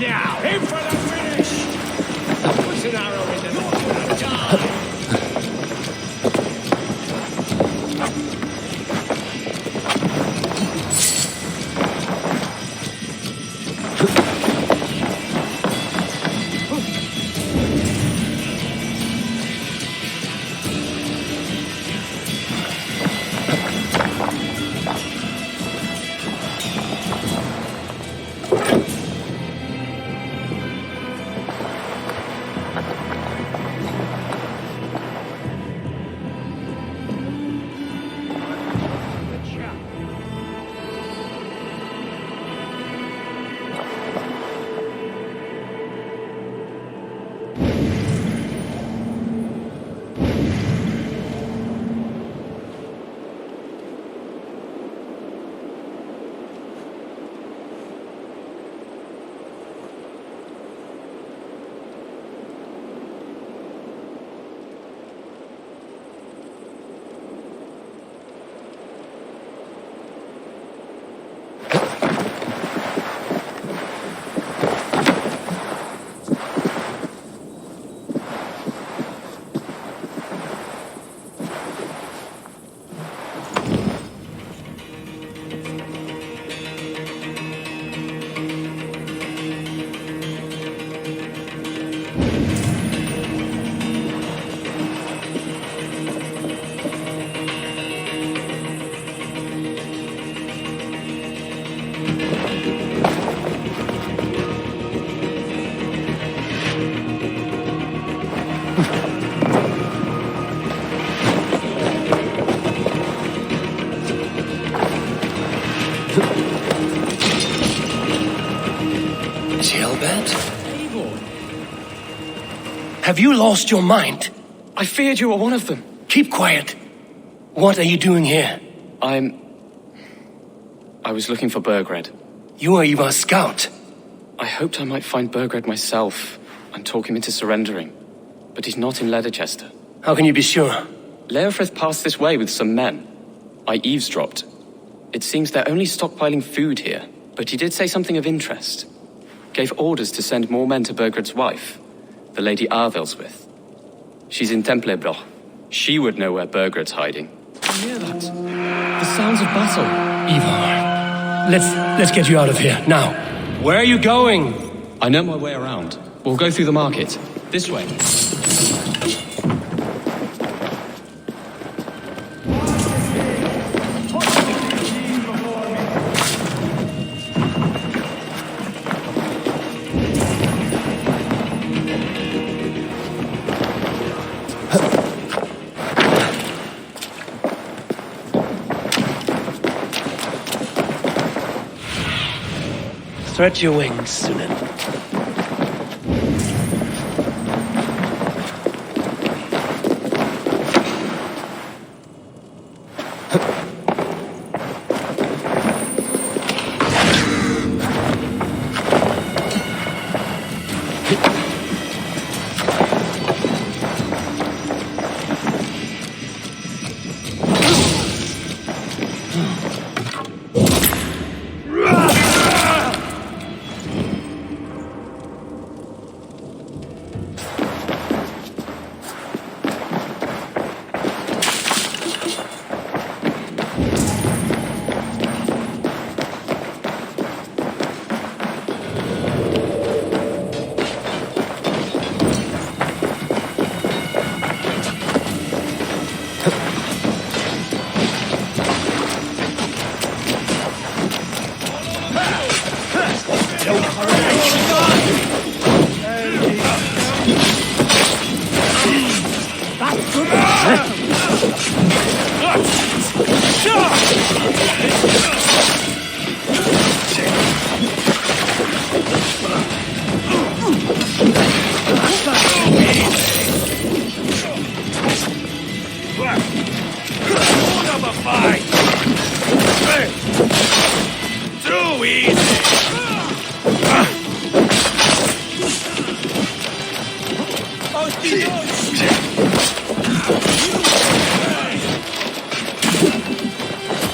Now, in for the finish! Puts an arrow in the north of the die! Have you lost your mind? I feared you were one of them. Keep quiet. What are you doing here? I was looking for Burgred. You are Eivor's scout. I hoped I might find Burgred myself and talk him into surrendering. But he's not in Leatherchester. How can you be sure? Leofrith passed this way with some men. I eavesdropped. It seems they're only stockpiling food here, but he did say something of interest. Gave orders to send more men to Burgred's wife, the Lady Arvelswith. She's in Templebroch. She would know where Burgred's hiding. Hear that? The sounds of battle. Eivor, let's get you out of here, now. Where are you going? I know my way around. We'll go through the market. This way. Stretch your wings, Sunan.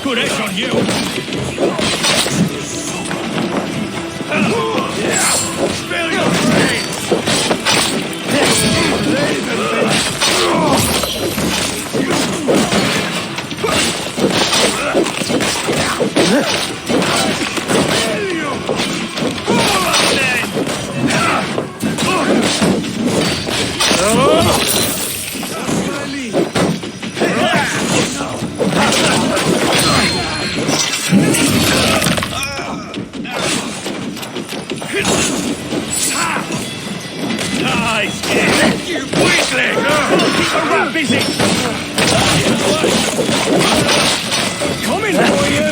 Good edge on you. Spill your brains! Nice! You weakling! Keep the rat busy! Coming for you!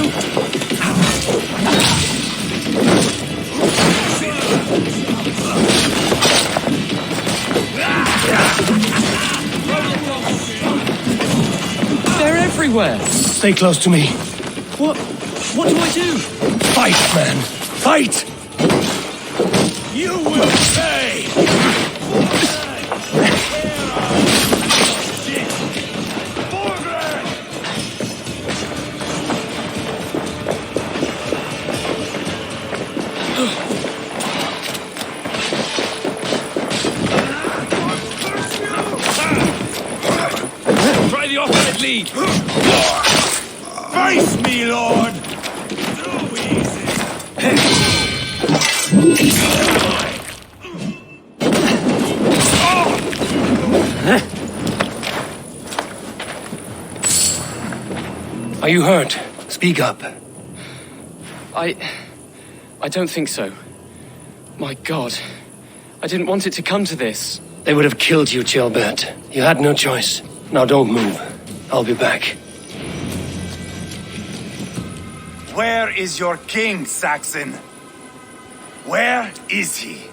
They're everywhere! Stay close to me. What do I do? Fight, man! Fight! You will pay! Try the offside lead! Face me, Lord! Too easy! Are you hurt? Speak up. I don't think so. My God. I didn't want it to come to this. They would have killed you, Gilbert. You had no choice. Now don't move. I'll be back. Where is your king, Saxon? Where is he?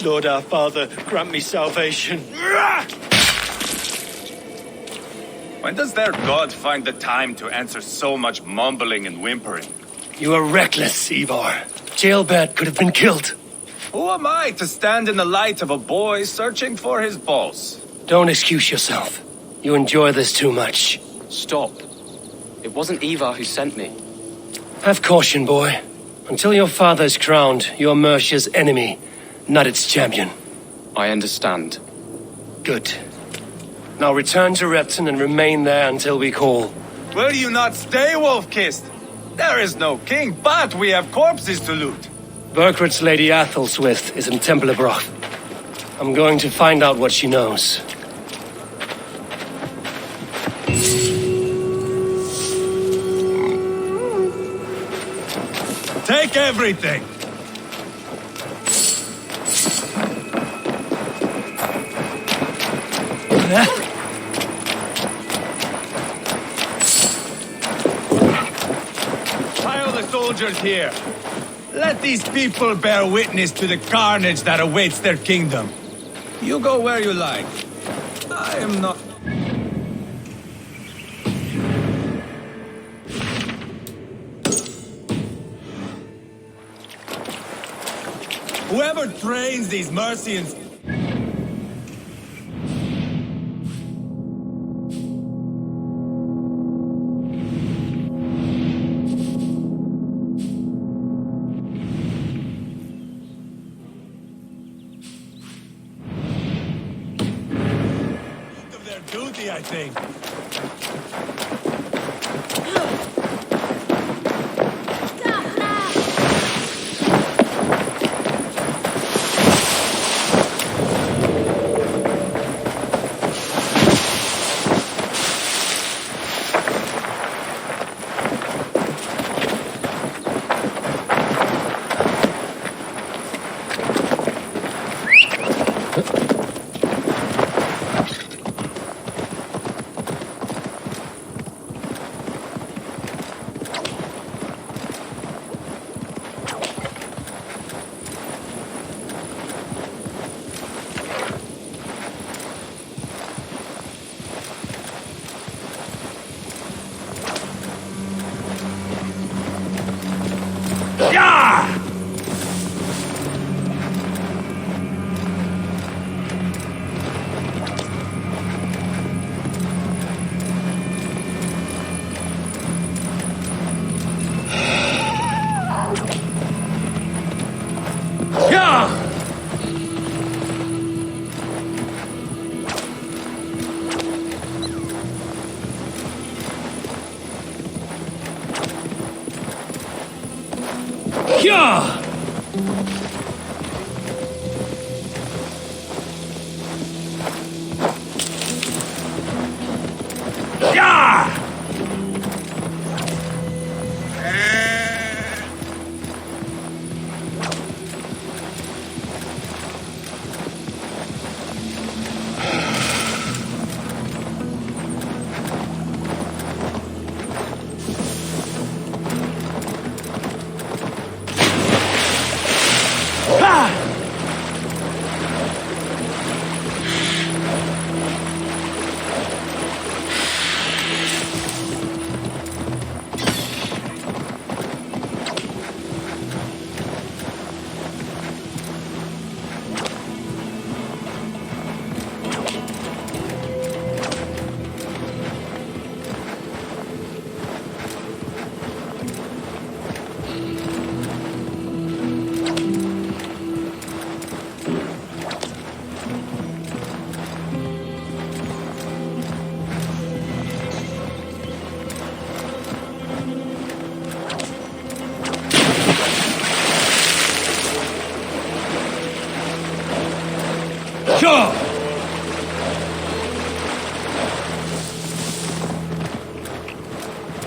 Lord our Father, grant me salvation. When does their god find the time to answer so much mumbling and whimpering? You are reckless, Eivor. Jailbird could have been killed. Who am I to stand in the light of a boy searching for his balls? Don't excuse yourself. You enjoy this too much. Stop. It wasn't Eivor who sent me. Have caution, boy. Until your father is crowned, you're Mercia's enemy, not its champion. I understand. Good. Now return to Repton and remain there until we call. Will you not stay, Wolf-Kissed? There is no king, but we have corpses to loot. Burkhart's Lady Athelstwith is in Templebroth. I'm going to find out what she knows. Take everything! Pile the soldiers here. Let these people bear witness to the carnage that awaits their kingdom. You go where you like. I am not... Whoever trains these Mercians... of their duty, I think.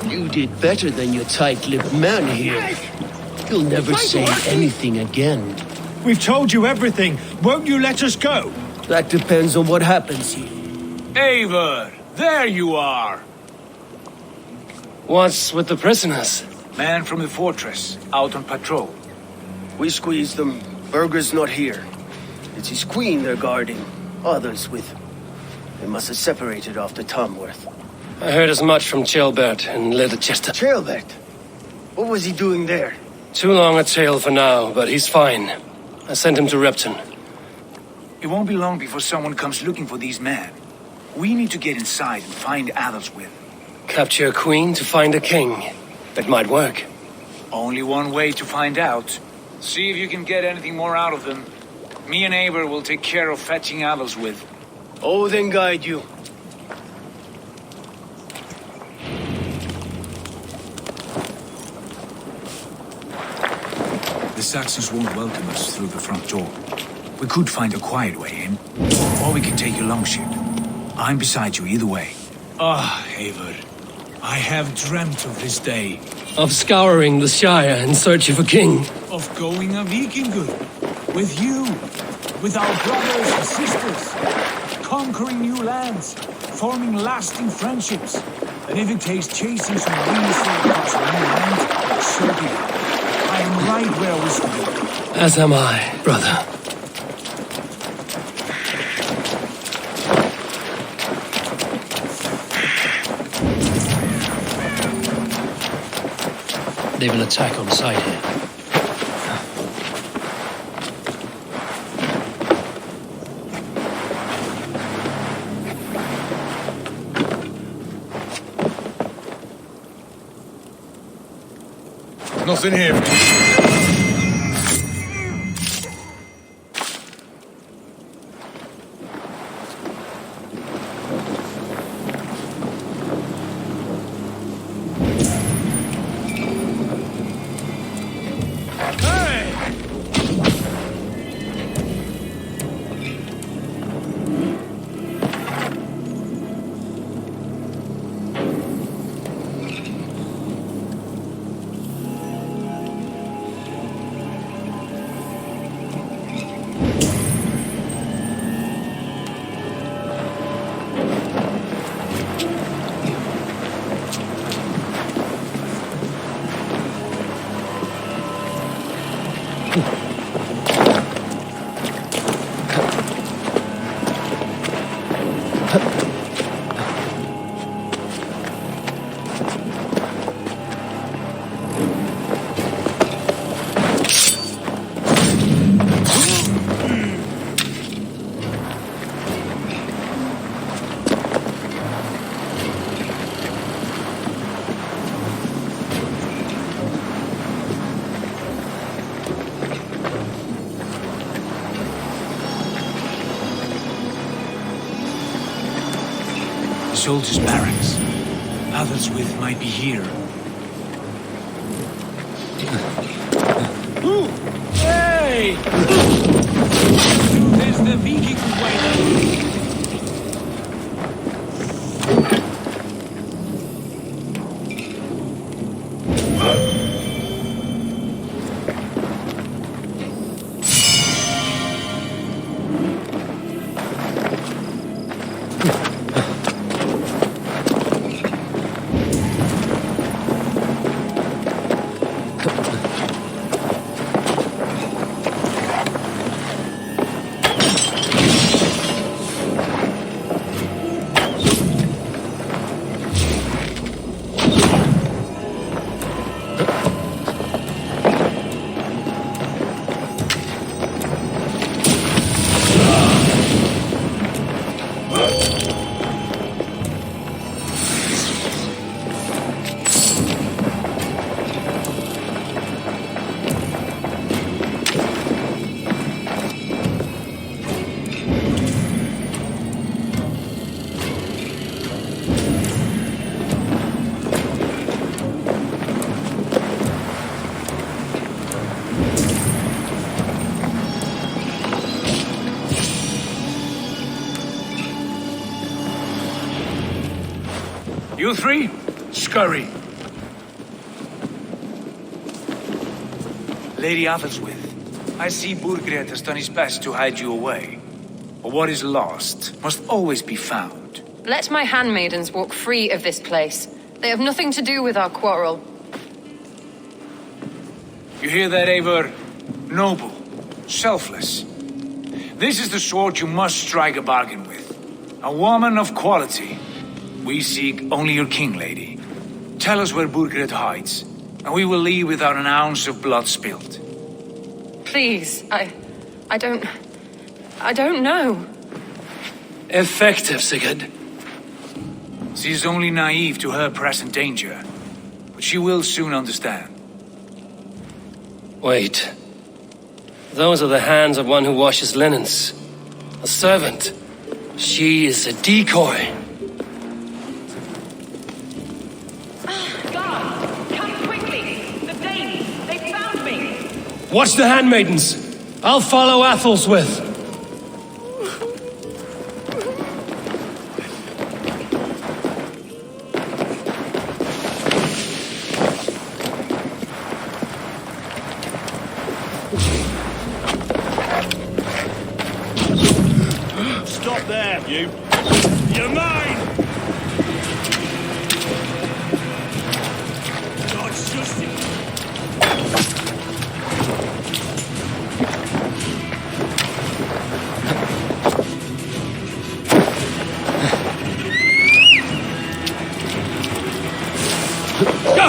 You did better than your tight-lipped man here. You'll never say anything again. We've told you everything. Won't you let us go? That depends on what happens here. Eivor, there you are. What's with the prisoners? Man from the fortress, out on patrol. We squeezed them. Berger's not here. It's his queen they're guarding. Others with him. They must have separated after Tamworth. I heard as much from Chilbert in Leicester. Chilbert? What was he doing there? Too long a tale for now, but he's fine. I sent him to Repton. It won't be long before someone comes looking for these men. We need to get inside and find Adelswith. Capture a queen to find a king. That might work. Only one way to find out. See if you can get anything more out of them. Me and Eivor will take care of fetching Adelswith. Odin guide you. The Saxons won't welcome us through the front door. We could find a quiet way in, or we can take a long ship. I'm beside you either way. Ah, Eivor. I have dreamt of this day. Of scouring the Shire in search of a king. Of going a Viking with you. With our brothers and sisters. Conquering new lands. Forming lasting friendships. And if it takes chasing some weasel across a new land, so be it. I am right where we should be. As am I, brother. They will attack on sight here. Nothing here. Soldiers' barracks. Adelswith might be here. Hey! There's the Viking way. You three, scurry. Lady Adelswith, I see Burgred has done his best to hide you away. But what is lost must always be found. Let my handmaidens walk free of this place. They have nothing to do with our quarrel. You hear that, Eivor? Noble, selfless. This is the sort you must strike a bargain with. A woman of quality. We seek only your king, lady. Tell us where Burgred hides, and we will leave without an ounce of blood spilled. Please, I don't know. Effective, Sigurd. She is only naive to her present danger, but she will soon understand. Wait. Those are the hands of one who washes linens. A servant. She is a decoy. Guards, come quickly! The Danes, they found me! Watch the handmaidens. I'll follow Athel's. Stop there, you! You're mine! God's justice! Go!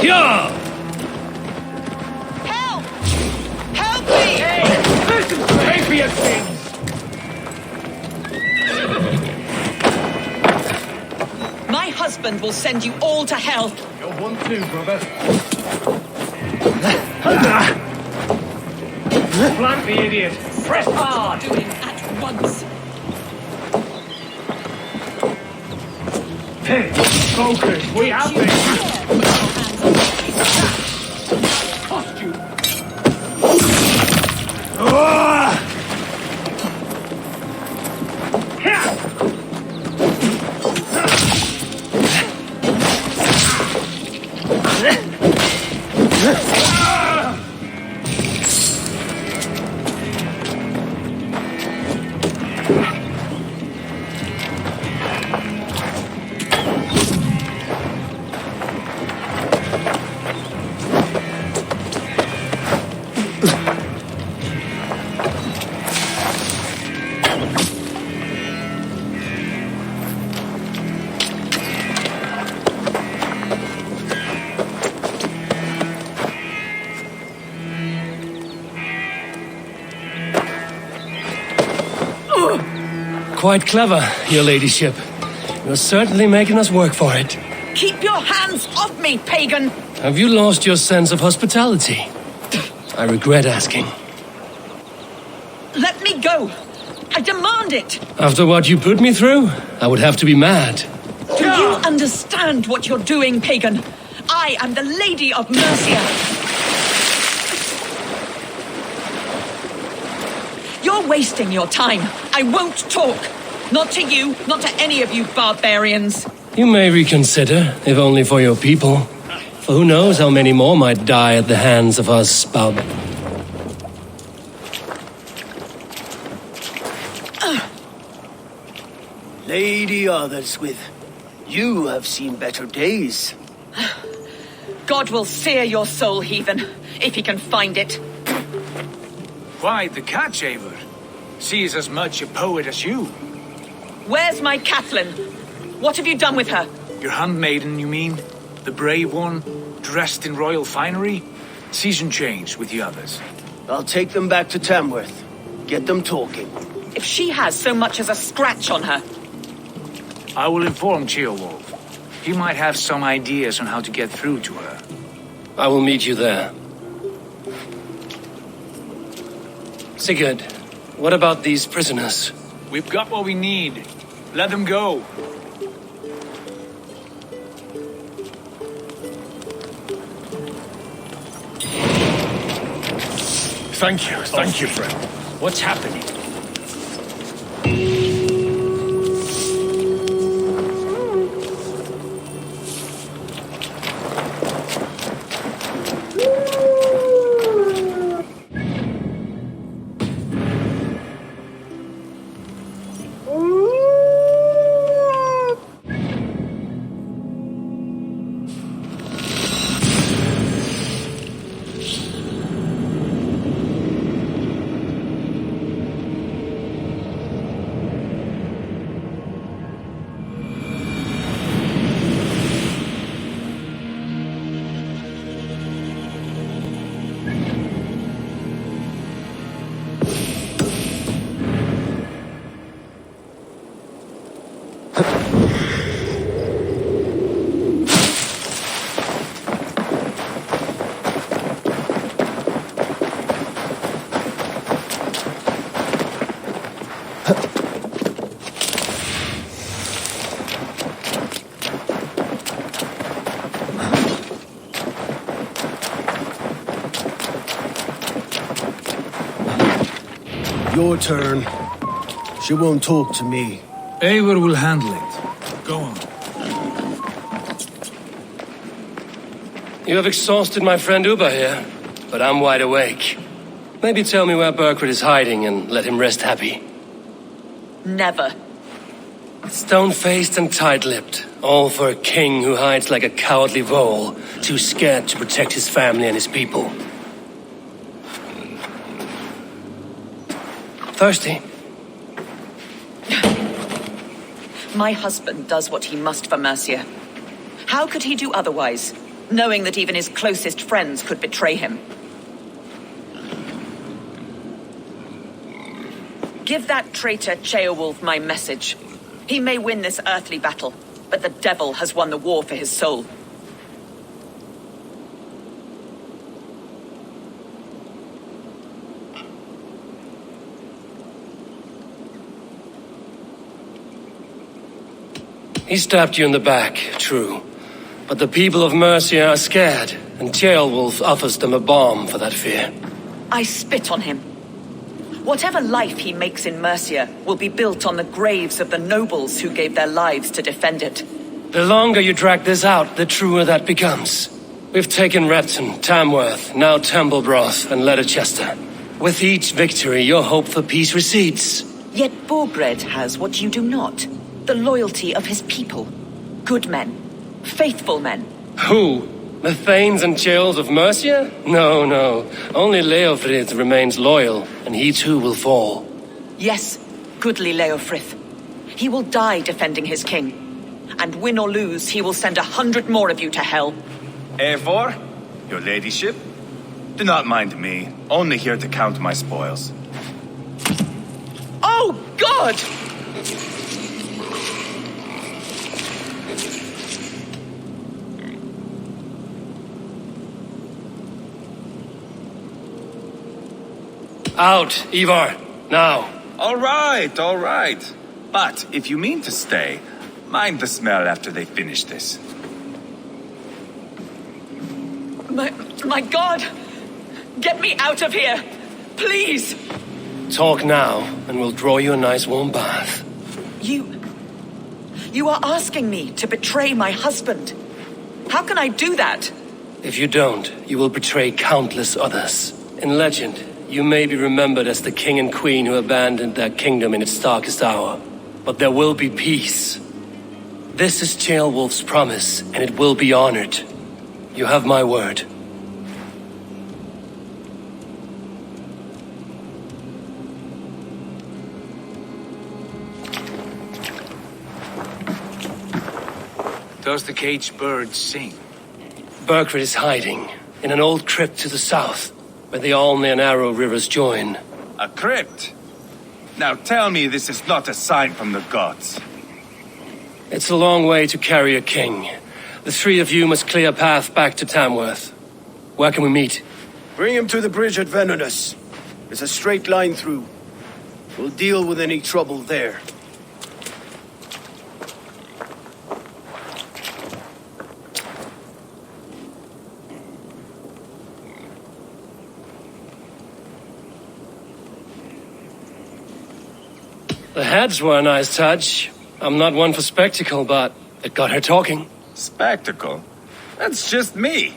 Yeah! Help! Help me! Hey! Listen, pay for your sins! My husband will send you all to hell. You're one too, brother. Plant the idiot! Press hard! Doing at once. Hey, focus! We have this! Costume! Quite clever, your ladyship. You're certainly making us work for it. Keep your hands off me, pagan! Have you lost your sense of hospitality? I regret asking. Let me go! I demand it! After what you put me through, I would have to be mad. Do you understand what you're doing, pagan? I am the Lady of Mercia. You're wasting your time. I won't talk. Not to you, not to any of you barbarians. You may reconsider, if only for your people. For who knows how many more might die at the hands of us, bub. Lady Otherswith, you have seen better days. God will sear your soul, heathen, if he can find it. Quite the catch, Eivor. She is as much a poet as you. Where's my Catelyn? What have you done with her? Your handmaiden, you mean? The brave one, dressed in royal finery? Season change with the others. I'll take them back to Tamworth. Get them talking. If she has so much as a scratch on her. I will inform Ceolwulf. He might have some ideas on how to get through to her. I will meet you there. Sigurd, what about these prisoners? We've got what we need. Let them go. Thank you, friend. What's happening? Your turn. She won't talk to me. Eivor will handle it. Go on. You have exhausted my friend Uba here, but I'm wide awake. Maybe tell me where Burkred is hiding and let him rest happy. Never. Stone-faced and tight-lipped, all for a king who hides like a cowardly vole, too scared to protect his family and his people. Thirsty? My husband does what he must for Mercia. How could he do otherwise, knowing that even his closest friends could betray him? Give that traitor Ceolwulf my message. He may win this earthly battle, but the devil has won the war for his soul. He stabbed you in the back, true. But the people of Mercia are scared, and Ceolwulf offers them a balm for that fear. I spit on him. Whatever life he makes in Mercia will be built on the graves of the nobles who gave their lives to defend it. The longer you drag this out, the truer that becomes. We've taken Repton, Tamworth, now Temblebroth, and Leicester. With each victory, your hope for peace recedes. Yet Borgred has what you do not. The loyalty of his people. Good men. Faithful men. Who? The Thanes and Churls of Mercia? No, no. Only Leofrith remains loyal, and he too will fall. Yes, goodly Leofrith. He will die defending his king. And win or lose, he will send 100 more of you to hell. Eivor, your ladyship? Do not mind me. Only here to count my spoils. Oh, God! Out, Eivor, now. All right. But if you mean to stay, mind the smell after they finish this. My God! Get me out of here! Please! Talk now, and we'll draw you a nice warm bath. You are asking me to betray my husband. How can I do that? If you don't, you will betray countless others. In legend, you may be remembered as the king and queen who abandoned their kingdom in its darkest hour. But there will be peace. This is Ceolwulf's promise, and it will be honored. You have my word. Does the caged bird sing? Burkred is hiding in an old crypt to the south, where the Alne and Arrow rivers join. A crypt? Now tell me this is not a sign from the gods. It's a long way to carry a king. The three of you must clear a path back to Tamworth. Where can we meet? Bring him to the bridge at Venonus. It's a straight line through. We'll deal with any trouble there. The heads were a nice touch. I'm not one for spectacle, but it got her talking. Spectacle? That's just me.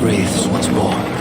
breathes once more.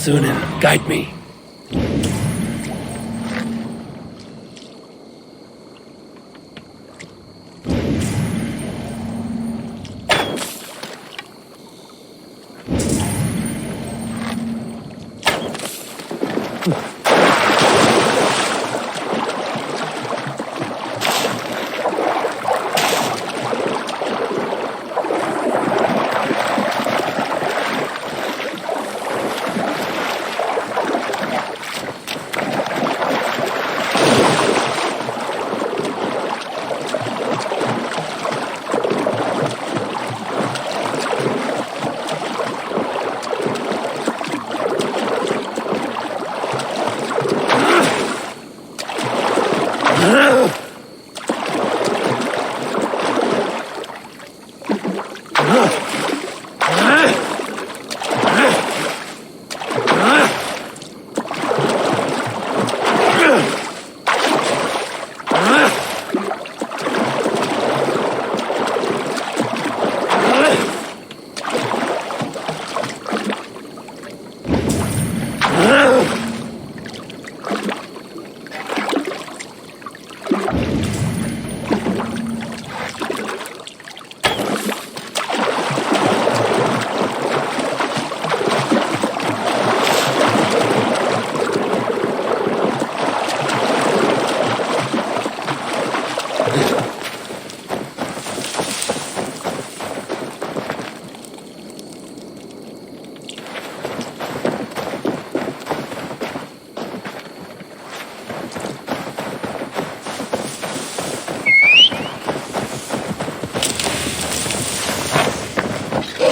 Sunan, guide me.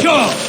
Go!